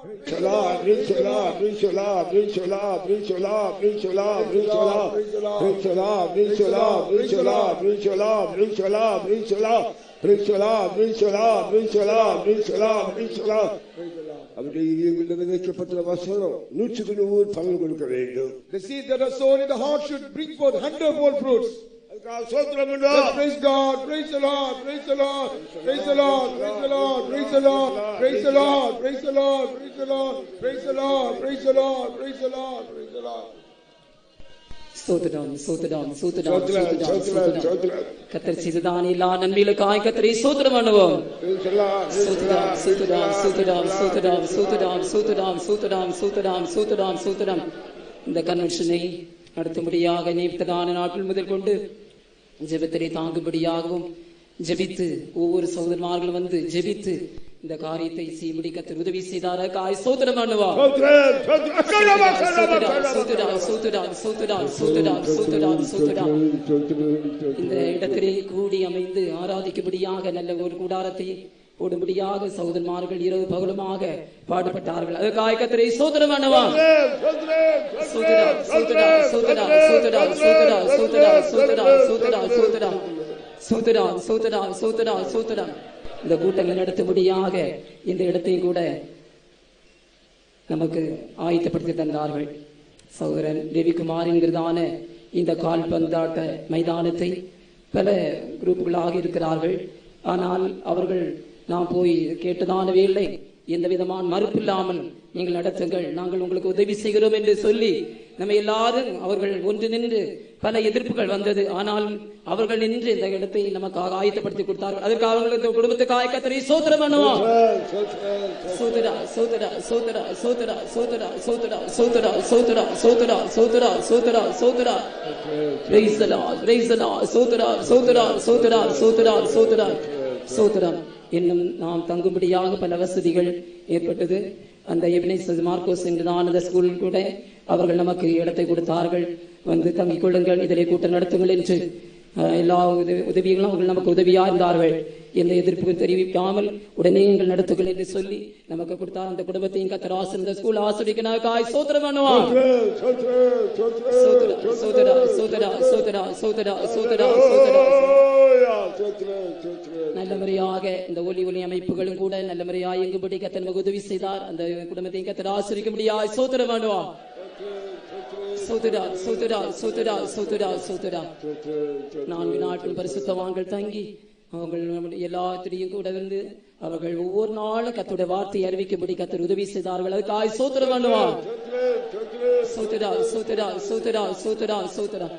Briciola, briciola, briciola, briciola, briciola, briciola, briciola, briciola, briciola, briciola, briciola, briciola, briciola, briciola, briciola, briciola, briciola, briciola. அவருடைய இதயங்களில் விதைக்கப்பட்ட வசனம் 100 பலன் கொடுக்க வேண்டும். The seed that are sown in the heart should bring forth 100-fold fruits. சோத்திரம் உண்டோ? Praise God, praise the Lord, praise the Lord, praise the Lord, praise the Lord, praise the Lord, praise the Lord, praise the Lord, praise the Lord, praise the Lord, praise the Lord, praise the Lord, praise the Lord. சோதரம் சோதரம் சோதரம் சோதரம் கர்த்தர் செய்ததான எல்லா நன்மைகளுக்காய் கர்த்தரை சோதரம் பண்ணுவோம். சோதரம் சோதரம் சோதரம் சோதரம் சோதரம் சோதரம் சோதரம் சோதரம் சோதரம் சோதரம் இந்த கன்வென்ஷனை நடத்தும்படியாக நியமித்ததான நாட்கள் முதல் கொண்டு ஜெபத்திலே தாங்கும்படியாகவும் ஜெபித்து ஒவ்வொரு சகோதரமார்களும் வந்து ஜெபித்து இந்த காரியத்தை செய்யும்படி கர்த்தர் உதவி செய்தார். காய் சோதரம் பண்ணுவா. இந்த இடத்திலே கூடி அமைந்து ஆராதிக்கும்படியாக நல்ல ஒரு கூடாரத்தை போடும்படியாக சகோதரமார்கள் இரவு பகலுமாக பாடுபட்டார்கள். அதுக்காய் கர்த்தரை சோதரம் பண்ணுவா. சோதரா சோதரா சோதரா சோதரா சோதரா சோதரா சோதரா சோதரா சோதரா சோதரா சோதரா சோதரா சோதரா இந்த கூட்டங்கள் நடத்தும்படியாக இந்த இடத்தையும் கூட நமக்கு ஆயத்தப்படுத்தி தந்தார்கள். சகோதரன் ரவிக்குமார் என்கிறதான இந்த கால்பந்தாட்ட மைதானத்தை பல குரூப்புகளாக இருக்கிறார்கள். ஆனால் அவர்கள் நாம் போய் கேட்டதான வேலை எந்த விதமான மறுப்பில்லாமல் நீங்கள் நடத்துங்கள், நாங்கள் உங்களுக்கு உதவி செய்கிறோம் என்று சொல்லி நம்ம எல்லாரும் அவர்கள் ஒன்று நின்று பல எதிர்ப்புகள் வந்தது. ஆனால் அவர்கள் நின்று இந்த இடத்தை நமக்காக ஆயத்தப்படுத்தி கொடுத்தார்கள். அதற்காக அவர்களுக்கு குடும்பத்துக்காக கர்த்தரை சோதரம் பண்ணுவோம். சோதரா சோதரா சோதரா சோதரா சோதரா சோதரா சோதரா சோதரா சோதரா சோதரா சோதரா சோதரா praise the lord praise the lord சோதரா சோதரா சோதரா சோதரா சோதரா சோதரம் இன்னும் நாம் தங்கும்படியாக பல வசதிகள் ஏற்பட்டது. அந்த எபினேசர் மார்க்கோஸ் என்றான அந்த ஸ்கூலில் கூட அவர்கள் நமக்கு இடத்தை கொடுத்தார்கள். வந்து தங்கிக் கொள்ளுங்கள், இதிலே கூட்டம் நடத்துங்கள் என்று எல்லா உதவிகளும் அவர்கள் நமக்கு உதவியா இருந்தார்கள். எந்த எதிர்ப்புக்கும் தெரிவிக்காமல் உடனே எங்கள் நடத்துகள் என்று சொல்லி நமக்கு கொடுத்தார். அந்த குடும்பத்தையும் கர்த்தர் ஆசீர்வதித்த ஸ்கூல் ஆசீர்வதிக்கனாய் சோதரம் பண்ணுவோம். சோதரா சோதரா சோதரா சோதரா சோதரா சோதரா சோதரா நல்ல முறையாக இந்த ஒலி அமைப்புகளும் கூட நல்ல முறையாக எங்கும்படி கர்த்தர் நமக்கு உதவி செய்தார். அந்த குடும்பத்தையும் கர்த்தர் ஆசீர்வதிக்கும்படியாய் சோதரம் பண்ணுவோம். சோதரா சோதரா சோதரா சோதரா சோதரா 4 நாட்கள் பரிசுத்தவான்கள் தங்கி அவர்கள் எல்லாத்திலையும் கூட இருந்து அவர்கள் ஒவ்வொரு நாளும் கர்த்தருடைய வார்த்தையை அறிவிக்கும்படி கர்த்தர் உதவி செய்தார்கள். அதுக்காக சோதரம் பண்ணுவார். சோதரா சோதரா சோதரா சோதரா சோதரா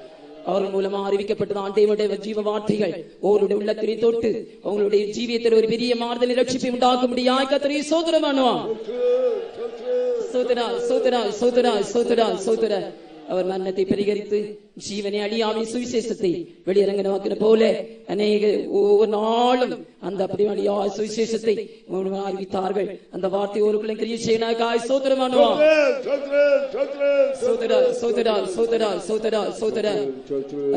அவர்கள் மூலமா அறிவிக்கப்பட்டது ஆண்டவருடைய ஜீவ வார்த்தைகள் ஒவ்வொருடைய உள்ளத்திலே தொட்டு அவங்களுடைய ஜீவியத்தில் ஒரு பெரிய மாறுதல் ரட்சிப்பை உண்டாக்கும்படியாய் கர்த்தரை சோதரம் பண்ணுவார். சோதரா சோதரா சோதரா சோதரா சோதரா அவர் மரணத்தை பரிகரித்து ஜீவனை அழியாமை சுவிசேஷத்தை வெளியிறங்க நோக்கின போல அநேக ஒவ்வொரு நாளும் அந்த அப்படி அழியா சுவிசேஷத்தை அறிவித்தார்கள். அந்த வார்த்தை ஒருக்குள்ள கிரியை செய்யனாய் சோதரம் பண்ணுவான். சோதரா சோதரா சோதரா சோதரா சோதரா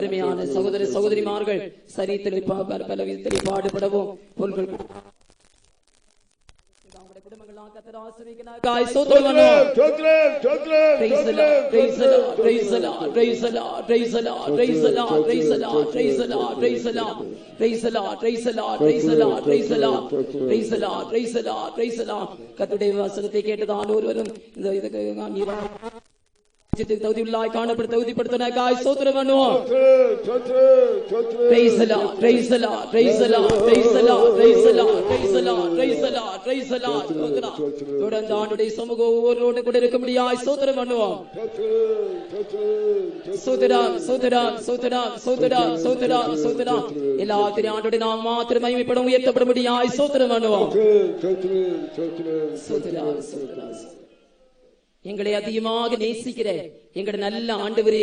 அருமையான சகோதர சகோதரிமார்கள் சரீரத்தில் பல விதத்தில் பாடுபடவும் பொருள்கள் கர்த்தருடைய வசனத்தை கேட்டதான் ஒருவரும் தகுதியுள்ளாய் காணப்பட தகுதிப்படுத்தினாய் ஸ்தோத்திரம் பண்ணுவோம். Praise the Lord, praise the Lord, praise the Lord, praise the Lord, praise the Lord, praise the Lord, praise the Lord, praise the Lord. தொடர்ந்து ஆண்டவருடைய சமூகம் ஒவ்வொருவரோடு கூட இருக்கும்படியாய் ஸ்தோத்திரம் பண்ணுவோம். ஸ்தோத்திரம் ஸ்தோத்திரம் ஸ்தோத்திரம் ஸ்தோத்திரம் ஸ்தோத்திரம் ஸ்தோத்திரம். எல்லாத்திலும் ஆண்டவருடைய நாமம் மாத்திரம் மகிமைப்படும் உயர்த்தப்படும்படியாய் ஸ்தோத்திரம் பண்ணுவோம். ஸ்தோத்திரம் ஸ்தோத்திரம். எங்களை அதிகமாக நேசிக்கிற எங்களுடைய நல்ல ஆண்டவரே,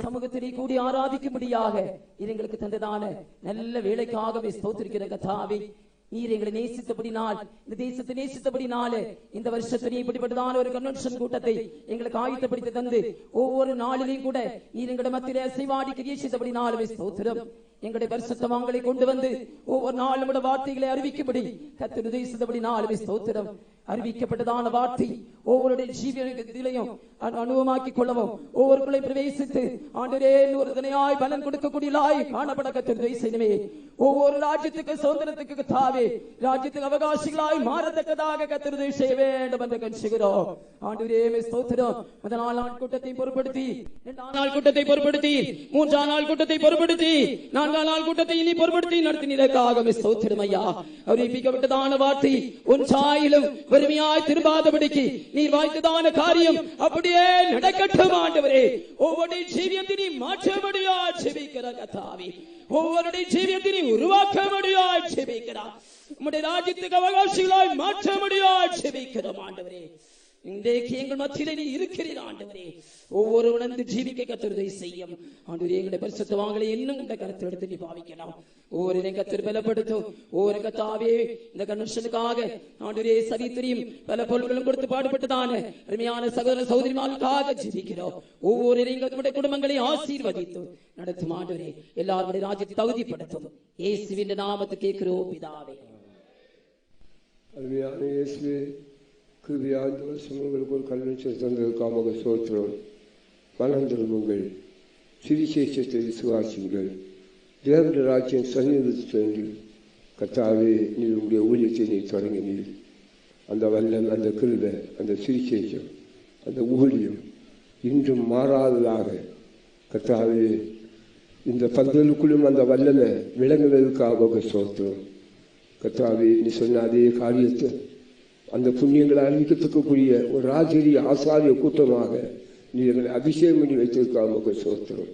சமூகத்திலே கூடி ஆராதிக்கும்படியாக இது எங்களுக்கு தந்ததான நல்ல வேலைக்காகவே ஸ்தோத்திரிக்கிற கர்த்தாவே, நீர் எங்களை நேசித்தபடினால், இந்த தேசத்தை நேசித்தபடினாலே இந்த வருஷத்திலே இப்படிப்பட்டதான ஒரு கன்வென்ஷன் கூட்டத்தை எங்களுக்கு ஆயத்தப்படுத்தி தந்து ஒவ்வொரு நாளிலையும் கூட நீர் எங்களுடைய மத்தியிலே அசைவாடி கிரியேசித்தபடினாலுமே ஸ்தோத்திரம். எங்களுடைய பரிசுத்தவான்களை கொண்டு வந்து ஒவ்வொரு நாளும் வார்த்தைகளை அறிவிக்கும்படி கர்த்தர் உதவித்தபடினாலுமே ஸ்தோத்திரம். அறிவிக்கப்பட்டதான வார்த்தை ஒவ்வொருடைய ஜீவியத்திலையும் அனுபவமாக்கி கொள்ளவும், ஒவ்வொருக்குள்ளே பிரவேசித்து ஆண்டவரே ஒரு தினையாய் பலன் கொடுக்கக்கூடியலாய் காணப்பட கர்த்தர் உதவி செய்யணுமே. ஒவ்வொரு ராஜ்யத்துக்கு சுதந்திரத்துக்கு கர்த்தாவே, ராஜ்யத்துக்கு அவகாசிகளாய் மாறத்தக்கதாக கர்த்தர் உதவி செய்ய வேண்டும் என்று கெஞ்சுகிறோம். ஆண்டவரே ஸ்தோத்திரம். முதல் நாள் கூட்டத்தை பொறுப்படுத்தி, இரண்டாம் நாள் கூட்டத்தை பொறுப்படுத்தி, மூன்றாம் நாள் கூட்டத்தை பொறுப்படுத்தி, நான்காம் நாள் கூட்டத்தை இனி பொறுப்படுத்தி நடத்தினதற்காக ஸ்தோத்திரம் ஐயா. அறிவிக்கப்பட்டதான வார்த்தை ஒன்றாயிலும் வறுமையாய் திரும்பாதபடிக்கு நீர் வாய்த்ததான காரியம் அப்படியே நடக்கட்டும் ஆண்டவரே. ஒவ்வொரு ஜீவியத்தினை மாற்றபடியாய் ஜெபிக்கிற கர்த்தாவே, ஒவ்வொருடைய ஜீவியத்தினை உருவாக்கபடியாய் ஜெபிக்கிறார். உம்முடைய ராஜ்யத்துக்கு அவகாசிகளாய் மாற்றபடியாய் ஜெபிக்கிறோம் ஆண்டவரே. இன்றைக்கு எங்கள் மத்தியிலே நீ இருக்கிறீர் ஆண்டவரே. ஒவ்வொரு உணர்ந்து ஜீவிக்க கர்த்தர் உதவி செய்யும் ஆண்டவரே. எங்களுடைய பரிசுத்தவான்களை இன்னும் இந்த கருத்தை எடுத்து நீ பாவிக்கலாம். ஒவ்வொரு கர்த்தர் பலப்படுத்தும். ஒவ்வொரு கர்த்தாவே இந்த கன்வென்ஷனுக்காக ஆண்டவரே சதித்திரியும் பல பொருட்களும் கொடுத்து பாடுபட்டதான அருமையான சகோதர சகோதரிமார்களுக்காக ஜீவிக்கிறோம். ஒவ்வொரு எங்களுடைய குடும்பங்களை ஆசீர்வதித்து நடத்தும் ஆண்டவரே. எல்லாருடைய ராஜ்யத்தை தகுதிப்படுத்தும். இயேசுவின் நாமத்தில் கேட்கிறோம் பிதாவே. அருமையான இயேசுவே, கிருபையாய் இந்த வருஷம் உங்களுக்கு ஒரு கன்வென்ஷன் தந்ததுக்காக ஸ்தோத்திரம். மனந்திரும்புங்கள், சுவிசேஷத்தை விசுவாசியுங்கள், தேவனுடைய ராஜ்யம் சன்னிதித்து கர்த்தாவே நீர் உங்களுடைய ஊழியத்தை நீ தொடங்கினீர். அந்த வல்லம், அந்த கிருபை, அந்த சுவிசேஷம், அந்த ஊழியம் இன்றும் மாறாததாக கர்த்தாவே இந்த பந்தலுக்குள்ளும் அந்த வல்லமை விளங்குவதற்காக ஸ்தோத்திரம். கர்த்தாவே நீ சொன்ன அதே காரியத்தை அந்த புண்ணியங்களை அறிவிக்கத்தக்கக்கூடிய ஒரு ராஜரிய ஆசாரிய கூட்டமாக நீ எங்களை அபிஷேகம் பண்ணி வைத்திருக்காம ஸ்தோத்திரம்.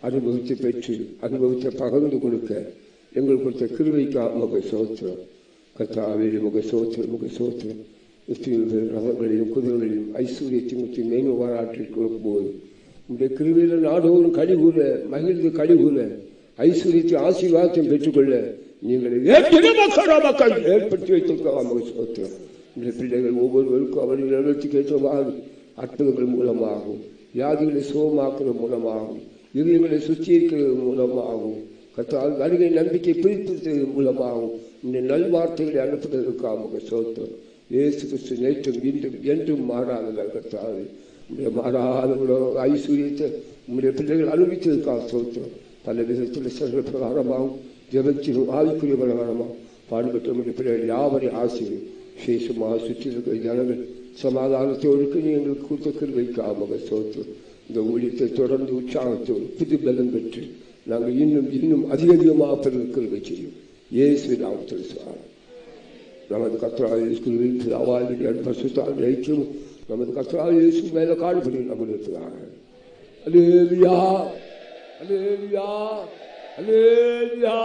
அனுபவித்து பெற்று அனுபவித்த பகிர்ந்து கொடுக்க எங்களுக்கு கொடுத்த கிருபைக்காக ஸ்தோத்திரம். கர்த்தாவே முக சோத்திரம், முக சோத்திரம். ரதங்களையும் குதிரைகளையும் ஐஸ்வர்யத்தையும் மேன்மை பாராட்டி கொடுக்கும்போது உடைய கிருபையில் நாடோறும் கழிவுல மகிழ்ந்து கழிவுல ஐஸ்வர்யத்தை ஆசீர்வாதத்தையும் பெற்றுக்கொள்ள நீங்கள் மக்கள் ஏற்படுத்தி வைத்திருக்காம சோத்திரம். இந்த பிள்ளைகள் ஒவ்வொருவருக்கும் அவர்கள் நிலவரத்துக்கு ஏற்றவாறு அற்புதங்கள் மூலமாகும், வியாதிகளை சுகமாக்குறது மூலமாகும், இதயங்களை சுத்திகரிக்கிறது மூலமாகும், கர்த்தாவின் வருகை நம்பிக்கை பிரிப்பது மூலமாகும் இந்த நல்வார்த்தைகளை அனுப்புவதற்காக சோத்திரம். இயேசு கிறிஸ்து நேற்றும் இன்றும் என்றும் மாறாதவர். கர்த்தாவே உடைய மாறாத ஐஸ்வர்யத்தை உங்களுடைய பிள்ளைகள் அனுபவித்ததற்காக சோத்திரம். பல விதத்தில் சில பிரகாரமாகவும் ஜெபத்திலும் ஆவிக்குரிய பிரகாரமாகவும் பாடுபட்ட உங்களுடைய பிள்ளைகள் யாவரையும் ஆசிரியர் விசேஷமாக சுற்றி இருக்கிற ஜனங்கள் சமாதானத்தோடு நீ எங்களுக்கு கொடுத்த கிருபைக்காக சோத்திரம். இந்த ஊழியத்தை தொடர்ந்து உற்சாகத்தோடு புது பலம் பெற்று நாங்கள் இன்னும் இன்னும் அதிகமாக பெருமை கிருபை செய்யும். இயேசு நாமத்தில் சொல்லுவார். நமது கர்த்தராகிய இயேசுவின் அவாழ்வின் பரிசுத்த ஐக்கியம் நமது கர்த்தராகிய இயேசு மேலே காணப்படி நம்மளுக்காக. அல்லேலூயா, அல்லேலூயா, அல்லேலூயா.